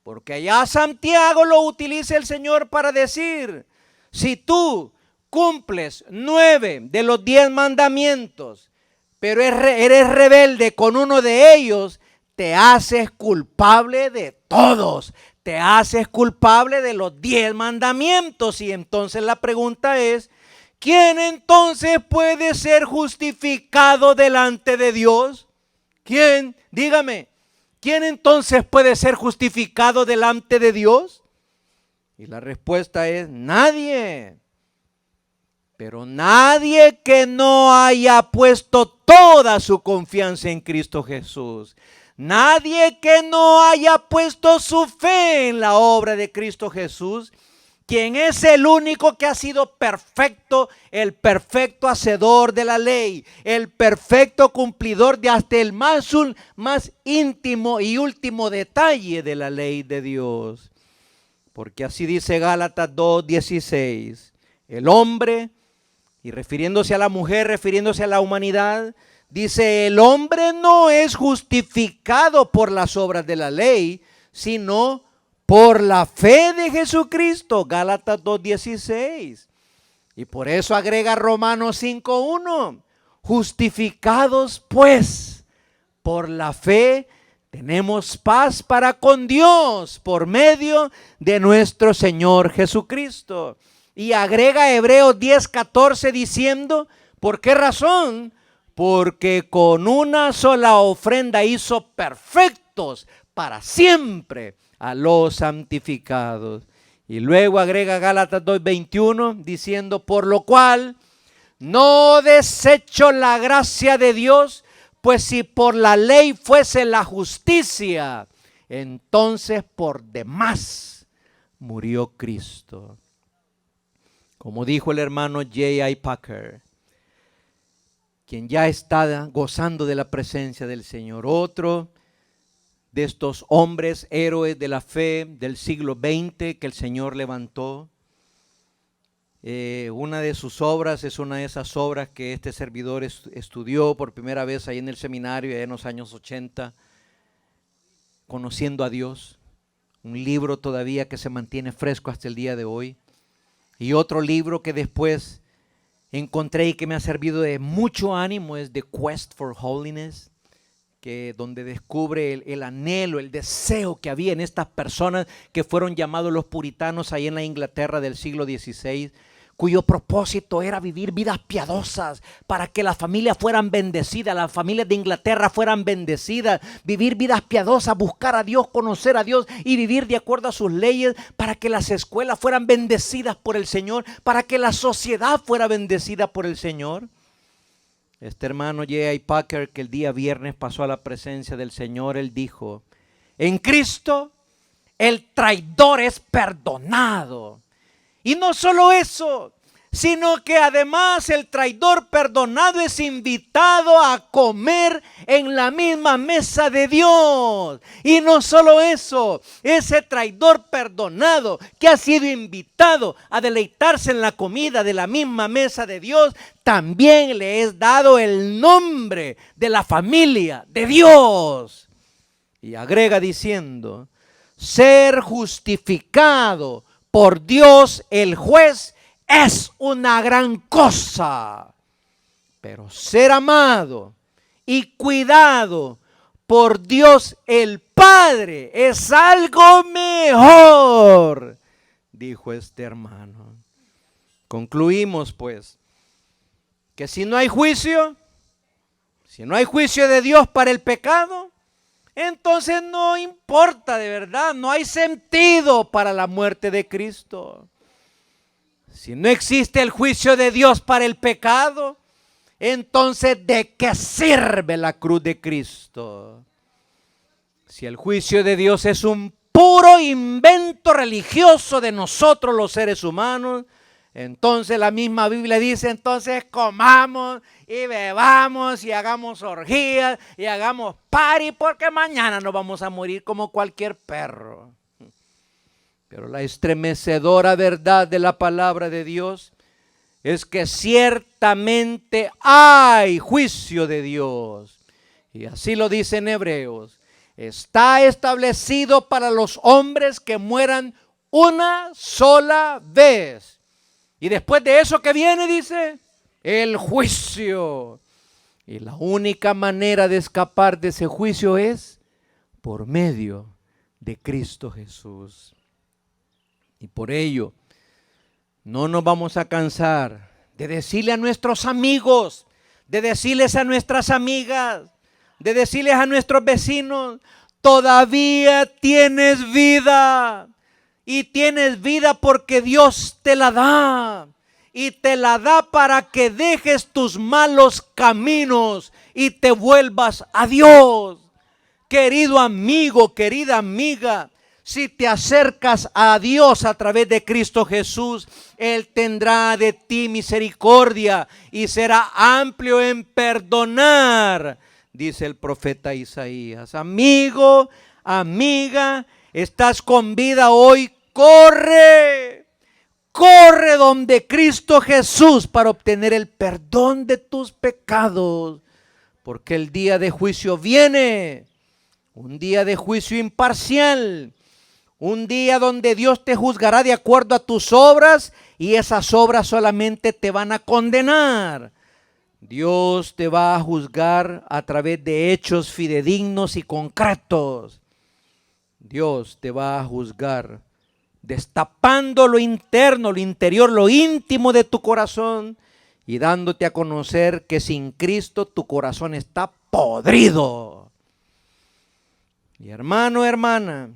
Speaker 1: Porque allá Santiago lo utiliza el Señor para decir, si tú cumples 9 de los 10 mandamientos, pero eres rebelde con uno de ellos, te haces culpable de todos, te haces culpable de los 10 mandamientos. Y entonces la pregunta es, ¿quién entonces puede ser justificado delante de Dios? ¿Quién? Dígame, ¿quién entonces puede ser justificado delante de Dios? Y la respuesta es nadie. Pero nadie que no haya puesto toda su confianza en Cristo Jesús. Nadie que no haya puesto su fe en la obra de Cristo Jesús, quien es el único que ha sido perfecto, el perfecto hacedor de la ley, el perfecto cumplidor de hasta el más íntimo y último detalle de la ley de Dios. Porque así dice Gálatas 2:16, el hombre, y refiriéndose a la mujer, refiriéndose a la humanidad, dice, el hombre no es justificado por las obras de la ley, sino por la fe de Jesucristo. Gálatas 2:16. Y por eso agrega Romanos 5:1, justificados pues por la fe tenemos paz para con Dios por medio de nuestro Señor Jesucristo. Y agrega Hebreos 10:14 diciendo, ¿por qué razón? Porque con una sola ofrenda hizo perfectos para siempre a los santificados. Y luego agrega Gálatas 2:21 diciendo, por lo cual no desecho la gracia de Dios, pues si por la ley fuese la justicia, entonces por demás murió Cristo. Como dijo el hermano J.I. Packer, quien ya está gozando de la presencia del Señor, otro de estos hombres, héroes de la fe del siglo XX que el Señor levantó. Una de sus obras es una de esas obras que este servidor estudió por primera vez ahí en el seminario, allá en los años 80, Conociendo a Dios, un libro todavía que se mantiene fresco hasta el día de hoy. Y otro libro que después encontré y que me ha servido de mucho ánimo es The Quest for Holiness, donde descubre el anhelo, el deseo que había en estas personas que fueron llamados los puritanos ahí en la Inglaterra del siglo XVI, cuyo propósito era vivir vidas piadosas para que las familias fueran bendecidas, las familias de Inglaterra fueran bendecidas, vivir vidas piadosas, buscar a Dios, conocer a Dios y vivir de acuerdo a sus leyes para que las escuelas fueran bendecidas por el Señor, para que la sociedad fuera bendecida por el Señor. Este hermano J.I. Packer, que el día viernes pasó a la presencia del Señor, él dijo, en Cristo el traidor es perdonado. Y no solo eso, sino que además el traidor perdonado es invitado a comer en la misma mesa de Dios. Y no solo eso, ese traidor perdonado que ha sido invitado a deleitarse en la comida de la misma mesa de Dios, también le es dado el nombre de la familia de Dios. Y agrega diciendo, ser justificado por Dios el juez es una gran cosa, pero ser amado y cuidado por Dios el Padre es algo mejor, dijo este hermano. Concluimos pues que si no hay juicio de Dios para el pecado, entonces no importa de verdad, no hay sentido para la muerte de Cristo. Si no existe el juicio de Dios para el pecado, entonces ¿de qué sirve la cruz de Cristo? Si el juicio de Dios es un puro invento religioso de nosotros los seres humanos, entonces la misma Biblia dice, entonces comamos y bebamos y hagamos orgías y hagamos party porque mañana nos vamos a morir como cualquier perro. Pero la estremecedora verdad de la palabra de Dios es que ciertamente hay juicio de Dios. Y así lo dice en Hebreos. Está establecido para los hombres que mueran una sola vez. Y después de eso que viene, dice, el juicio. Y la única manera de escapar de ese juicio es por medio de Cristo Jesús. Y por ello, no nos vamos a cansar de decirle a nuestros amigos, de decirles a nuestras amigas, de decirles a nuestros vecinos, todavía tienes vida. Y tienes vida porque Dios te la da. Y te la da para que dejes tus malos caminos y te vuelvas a Dios. Querido amigo, querida amiga, si te acercas a Dios a través de Cristo Jesús, Él tendrá de ti misericordia y será amplio en perdonar, dice el profeta Isaías. Amigo, amiga, estás con vida hoy, corre, corre donde Cristo Jesús para obtener el perdón de tus pecados, porque el día de juicio viene, un día de juicio imparcial, un día donde Dios te juzgará de acuerdo a tus obras y esas obras solamente te van a condenar. Dios te va a juzgar a través de hechos fidedignos y concretos. Dios te va a juzgar destapando lo interno, lo interior, lo íntimo de tu corazón y dándote a conocer que sin Cristo tu corazón está podrido. Y hermano, hermana,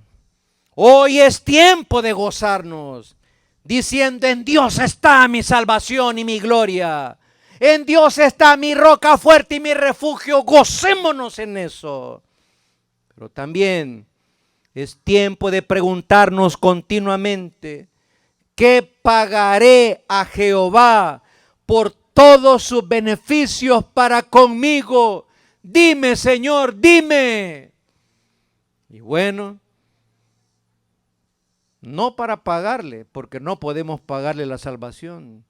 Speaker 1: hoy es tiempo de gozarnos, diciendo en Dios está mi salvación y mi gloria. En Dios está mi roca fuerte y mi refugio, gocémonos en eso. Pero también es tiempo de preguntarnos continuamente, ¿qué pagaré a Jehová por todos sus beneficios para conmigo? Dime, Señor, dime. Y bueno, no para pagarle, porque no podemos pagarle la salvación.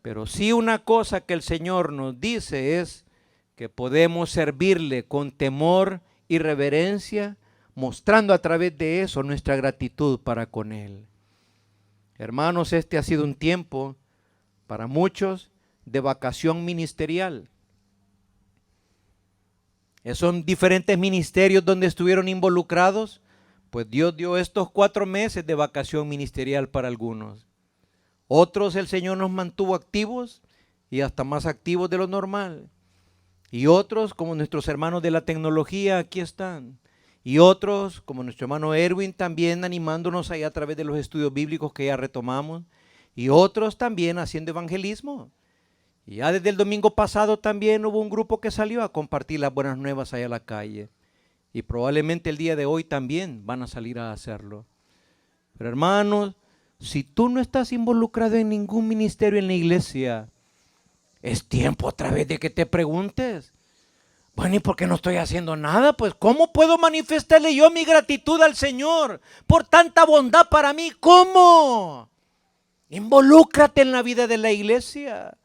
Speaker 1: Pero sí una cosa que el Señor nos dice es que podemos servirle con temor y reverencia, mostrando a través de eso nuestra gratitud para con Él. Hermanos, este ha sido un tiempo para muchos de vacación ministerial. Son diferentes ministerios donde estuvieron involucrados, pues Dios dio estos 4 meses de vacación ministerial para algunos. Otros el Señor nos mantuvo activos y hasta más activos de lo normal. Y otros, como nuestros hermanos de la tecnología, aquí están. Y otros, como nuestro hermano Erwin, también animándonos ahí a través de los estudios bíblicos que ya retomamos. Y otros también haciendo evangelismo. Y ya desde el domingo pasado también hubo un grupo que salió a compartir las buenas nuevas allá a la calle. Y probablemente el día de hoy también van a salir a hacerlo. Pero hermanos, si tú no estás involucrado en ningún ministerio en la iglesia, es tiempo otra vez de que te preguntes, bueno, ¿y por qué no estoy haciendo nada? Pues ¿cómo puedo manifestarle yo mi gratitud al Señor por tanta bondad para mí? ¿Cómo? Involúcrate en la vida de la iglesia,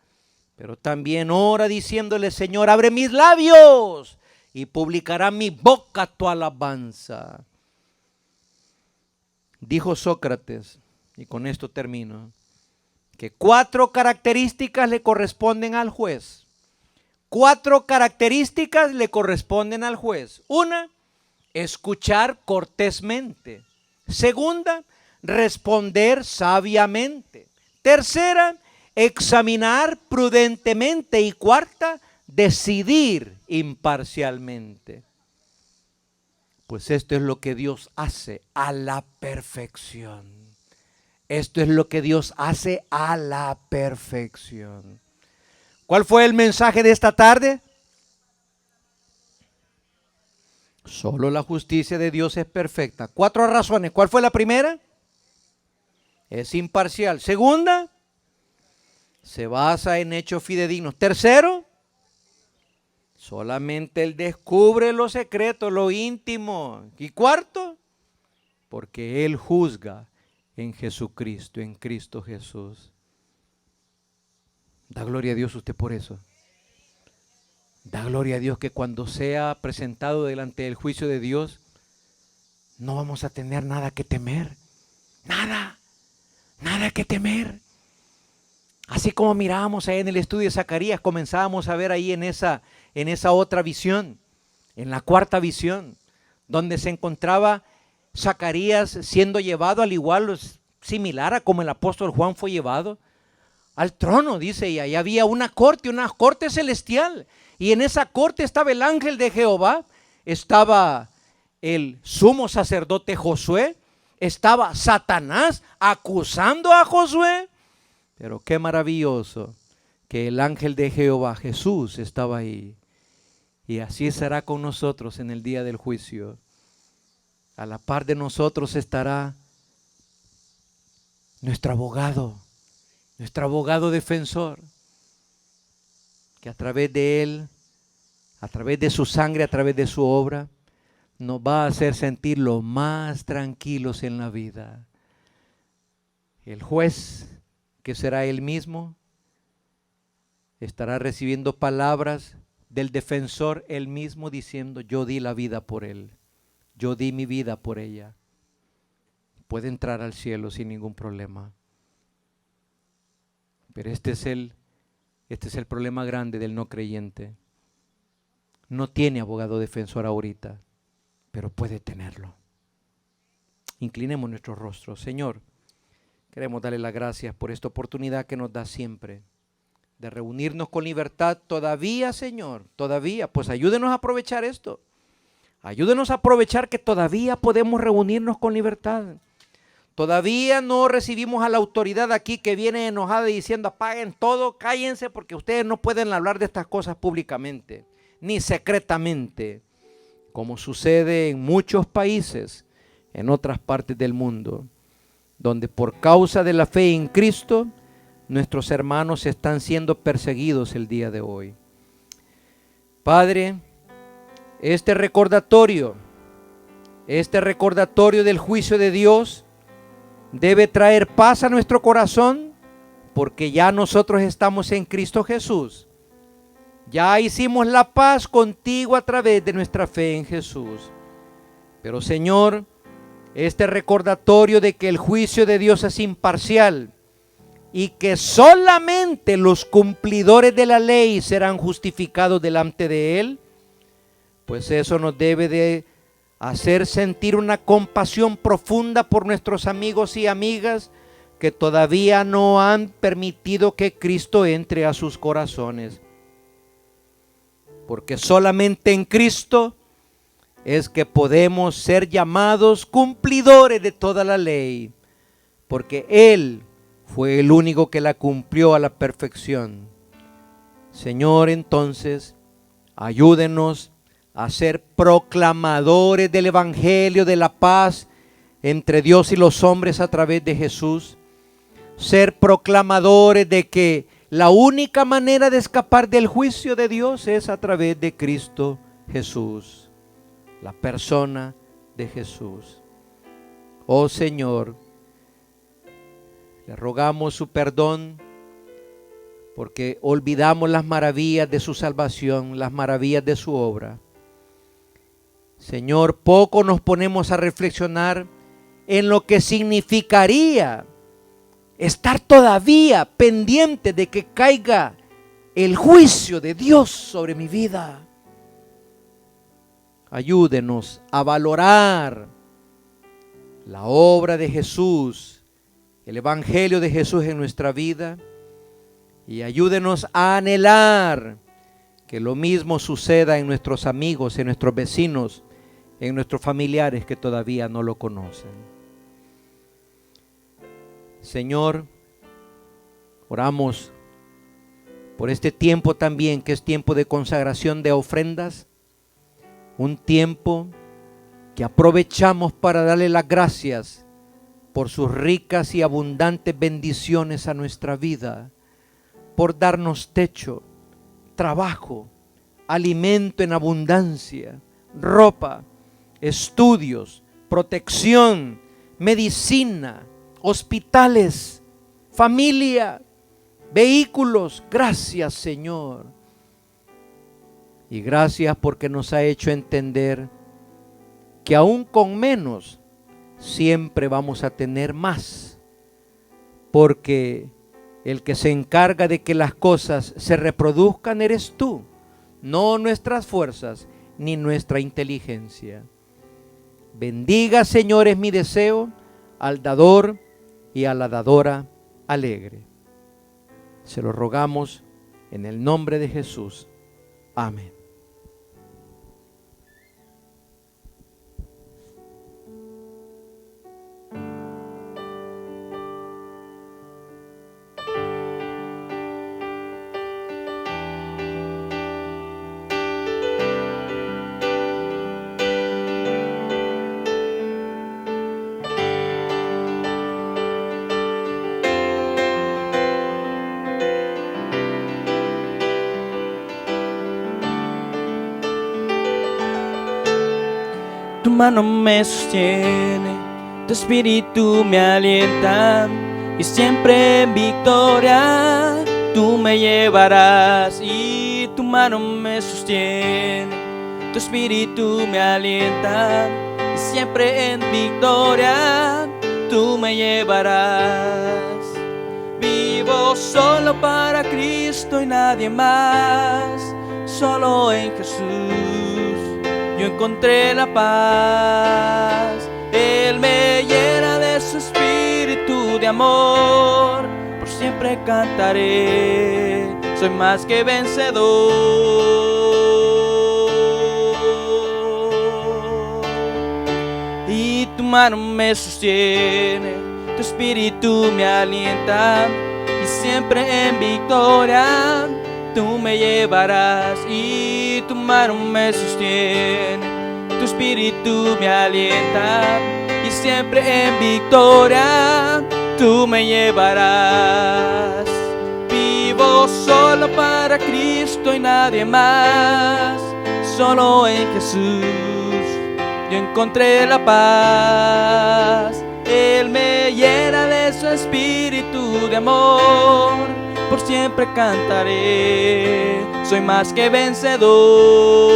Speaker 1: pero también ora diciéndole, Señor, abre mis labios y publicará mi boca tu alabanza. Dijo Sócrates, y con esto termino, que 4 características le corresponden al juez. 4 características le corresponden al juez. Una, escuchar cortésmente. Segunda, responder sabiamente. Tercera, examinar prudentemente. Y cuarta, decidir imparcialmente. Pues esto es lo que Dios hace a la perfección. Esto es lo que Dios hace a la perfección. ¿Cuál fue el mensaje de esta tarde? Solo la justicia de Dios es perfecta. 4 razones. ¿Cuál fue la primera? Es imparcial. Segunda, se basa en hechos fidedignos. Tercero, solamente Él descubre lo secreto, lo íntimo. Y cuarto, porque Él juzga en Jesucristo, en Cristo Jesús. Da gloria a Dios usted por eso. Da gloria a Dios que cuando sea presentado delante del juicio de Dios, no vamos a tener nada que temer. Nada que temer. Así como mirábamos ahí en el estudio de Zacarías, comenzábamos a ver ahí en esa otra visión, en la 4ª visión, donde se encontraba Zacarías siendo llevado al igual, similar a como el apóstol Juan fue llevado al trono, dice, y ahí había una corte celestial, y en esa corte estaba el ángel de Jehová, estaba el sumo sacerdote Josué, estaba Satanás acusando a Josué, pero qué maravilloso que el ángel de Jehová, Jesús, estaba ahí, y así será con nosotros en el día del juicio. A la par de nosotros estará nuestro abogado defensor, que a través de Él, a través de su sangre, a través de su obra, nos va a hacer sentir lo más tranquilos en la vida. El juez, que será Él mismo, estará recibiendo palabras del defensor Él mismo diciendo: yo di la vida por Él, yo di mi vida por ella. Puede entrar al cielo sin ningún problema. Pero este es el problema grande del no creyente. No tiene abogado defensor ahorita, pero puede tenerlo. Inclinemos nuestros rostros. Señor, queremos darle las gracias por esta oportunidad que nos da siempre de reunirnos con libertad. Todavía, Señor, todavía, pues ayúdenos a aprovechar esto. Ayúdenos a aprovechar que todavía podemos reunirnos con libertad. Todavía no recibimos a la autoridad aquí que viene enojada diciendo: apaguen todo, cállense, porque ustedes no pueden hablar de estas cosas públicamente, ni secretamente, como sucede en muchos países, en otras partes del mundo, donde por causa de la fe en Cristo, nuestros hermanos están siendo perseguidos el día de hoy. Padre, este recordatorio del juicio de Dios debe traer paz a nuestro corazón, porque ya nosotros estamos en Cristo Jesús. Ya hicimos la paz contigo a través de nuestra fe en Jesús. Pero Señor, este recordatorio de que el juicio de Dios es imparcial y que solamente los cumplidores de la ley serán justificados delante de Él, pues eso nos debe de hacer sentir una compasión profunda por nuestros amigos y amigas que todavía no han permitido que Cristo entre a sus corazones. Porque solamente en Cristo es que podemos ser llamados cumplidores de toda la ley, porque Él fue el único que la cumplió a la perfección. Señor, entonces, ayúdenos a ser proclamadores del evangelio de la paz entre Dios y los hombres a través de Jesús. Ser proclamadores de que la única manera de escapar del juicio de Dios es a través de Cristo Jesús, la persona de Jesús. Oh Señor, le rogamos su perdón porque olvidamos las maravillas de su salvación, las maravillas de su obra. Señor, poco nos ponemos a reflexionar en lo que significaría estar todavía pendiente de que caiga el juicio de Dios sobre mi vida. Ayúdenos a valorar la obra de Jesús, el Evangelio de Jesús en nuestra vida, y ayúdenos a anhelar que lo mismo suceda en nuestros amigos, en nuestros vecinos, en nuestros familiares que todavía no lo conocen. Señor, oramos por este tiempo también, que es tiempo de consagración de ofrendas, un tiempo que aprovechamos para darle las gracias por sus ricas y abundantes bendiciones a nuestra vida, por darnos techo, trabajo, alimento en abundancia, ropa, estudios, protección, medicina, hospitales, familia, vehículos. Gracias, Señor. Y gracias porque nos ha hecho entender que aún con menos siempre vamos a tener más, porque el que se encarga de que las cosas se reproduzcan eres tú, no nuestras fuerzas ni nuestra inteligencia. Bendiga, Señor, es mi deseo, al dador y a la dadora alegre. Se lo rogamos en el nombre de Jesús. Amén.
Speaker 2: Tu mano me sostiene, tu espíritu me alienta, y siempre en victoria tú me llevarás. Y tu mano me sostiene, tu espíritu me alienta, y siempre en victoria tú me llevarás. Vivo solo para Cristo y nadie más, solo en Jesús yo encontré la paz. Él me llena de su espíritu de amor, por siempre cantaré, soy más que vencedor. Y tu mano me sostiene, tu espíritu me alienta, y siempre en victoria tú me llevarás. Y tu mano me sostiene, tu espíritu me alienta, y siempre en victoria tú me llevarás. Vivo solo para Cristo y nadie más, solo en Jesús yo encontré la paz. Él me llena de su espíritu de amor, por siempre cantaré, soy más que vencedor.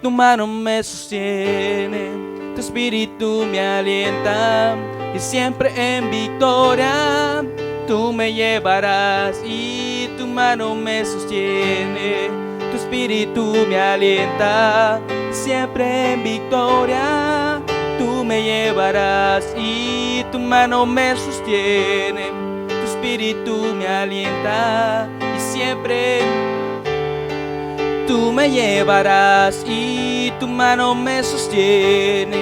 Speaker 2: Tu mano me sostiene, tu espíritu me alienta, y siempre en victoria tú me llevarás. Y tu mano me sostiene, tu espíritu me alienta, y siempre en victoria tú me llevarás. Y tu mano me sostiene, tu espíritu me alienta, y siempre tú me llevarás. Y tu mano me sostiene,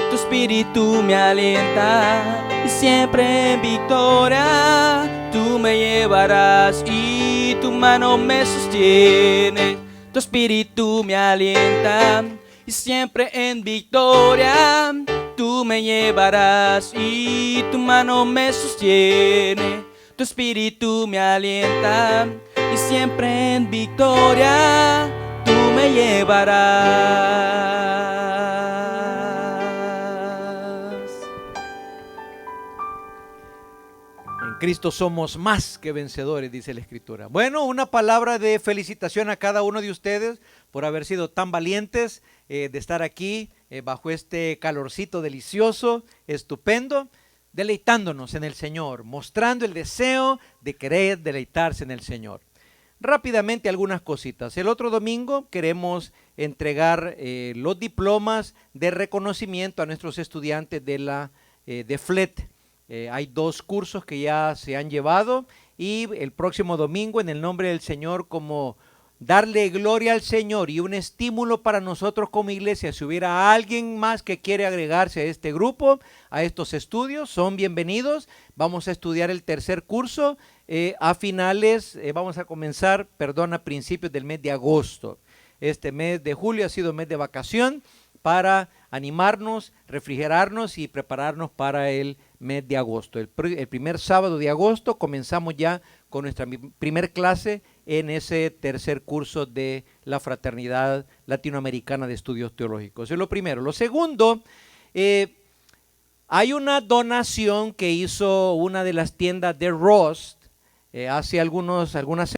Speaker 2: tu espíritu me alienta, y siempre en victoria tú me llevarás. Y tu mano me sostiene, tu espíritu me alienta, y siempre en victoria tú me llevarás. Y tu mano me sostiene, tu espíritu me alienta, y siempre en victoria tú me llevarás.
Speaker 1: En Cristo somos más que vencedores, dice la Escritura. Bueno, una palabra de felicitación a cada uno de ustedes por haber sido tan valientes de estar aquí bajo este calorcito delicioso, estupendo.
Speaker 4: deleitándonos en el Señor, mostrando el deseo de querer deleitarse en el Señor. Rápidamente algunas cositas. El otro domingo queremos entregar los diplomas de reconocimiento a nuestros estudiantes de FLET. Hay 2 cursos que ya se han llevado y el próximo domingo, en el nombre del Señor, como darle gloria al Señor y un estímulo para nosotros como iglesia, si hubiera alguien más que quiere agregarse a este grupo, a estos estudios, son bienvenidos. Vamos a estudiar el tercer curso a principios del mes de agosto. Este mes de julio ha sido mes de vacación para animarnos, refrigerarnos y prepararnos para el mes de agosto. El primer sábado de agosto comenzamos ya con nuestra primer clase en ese tercer curso de la Fraternidad Latinoamericana de Estudios Teológicos. Eso es lo primero. Lo segundo, hay una donación que hizo una de las tiendas de Ross hace algunas semanas.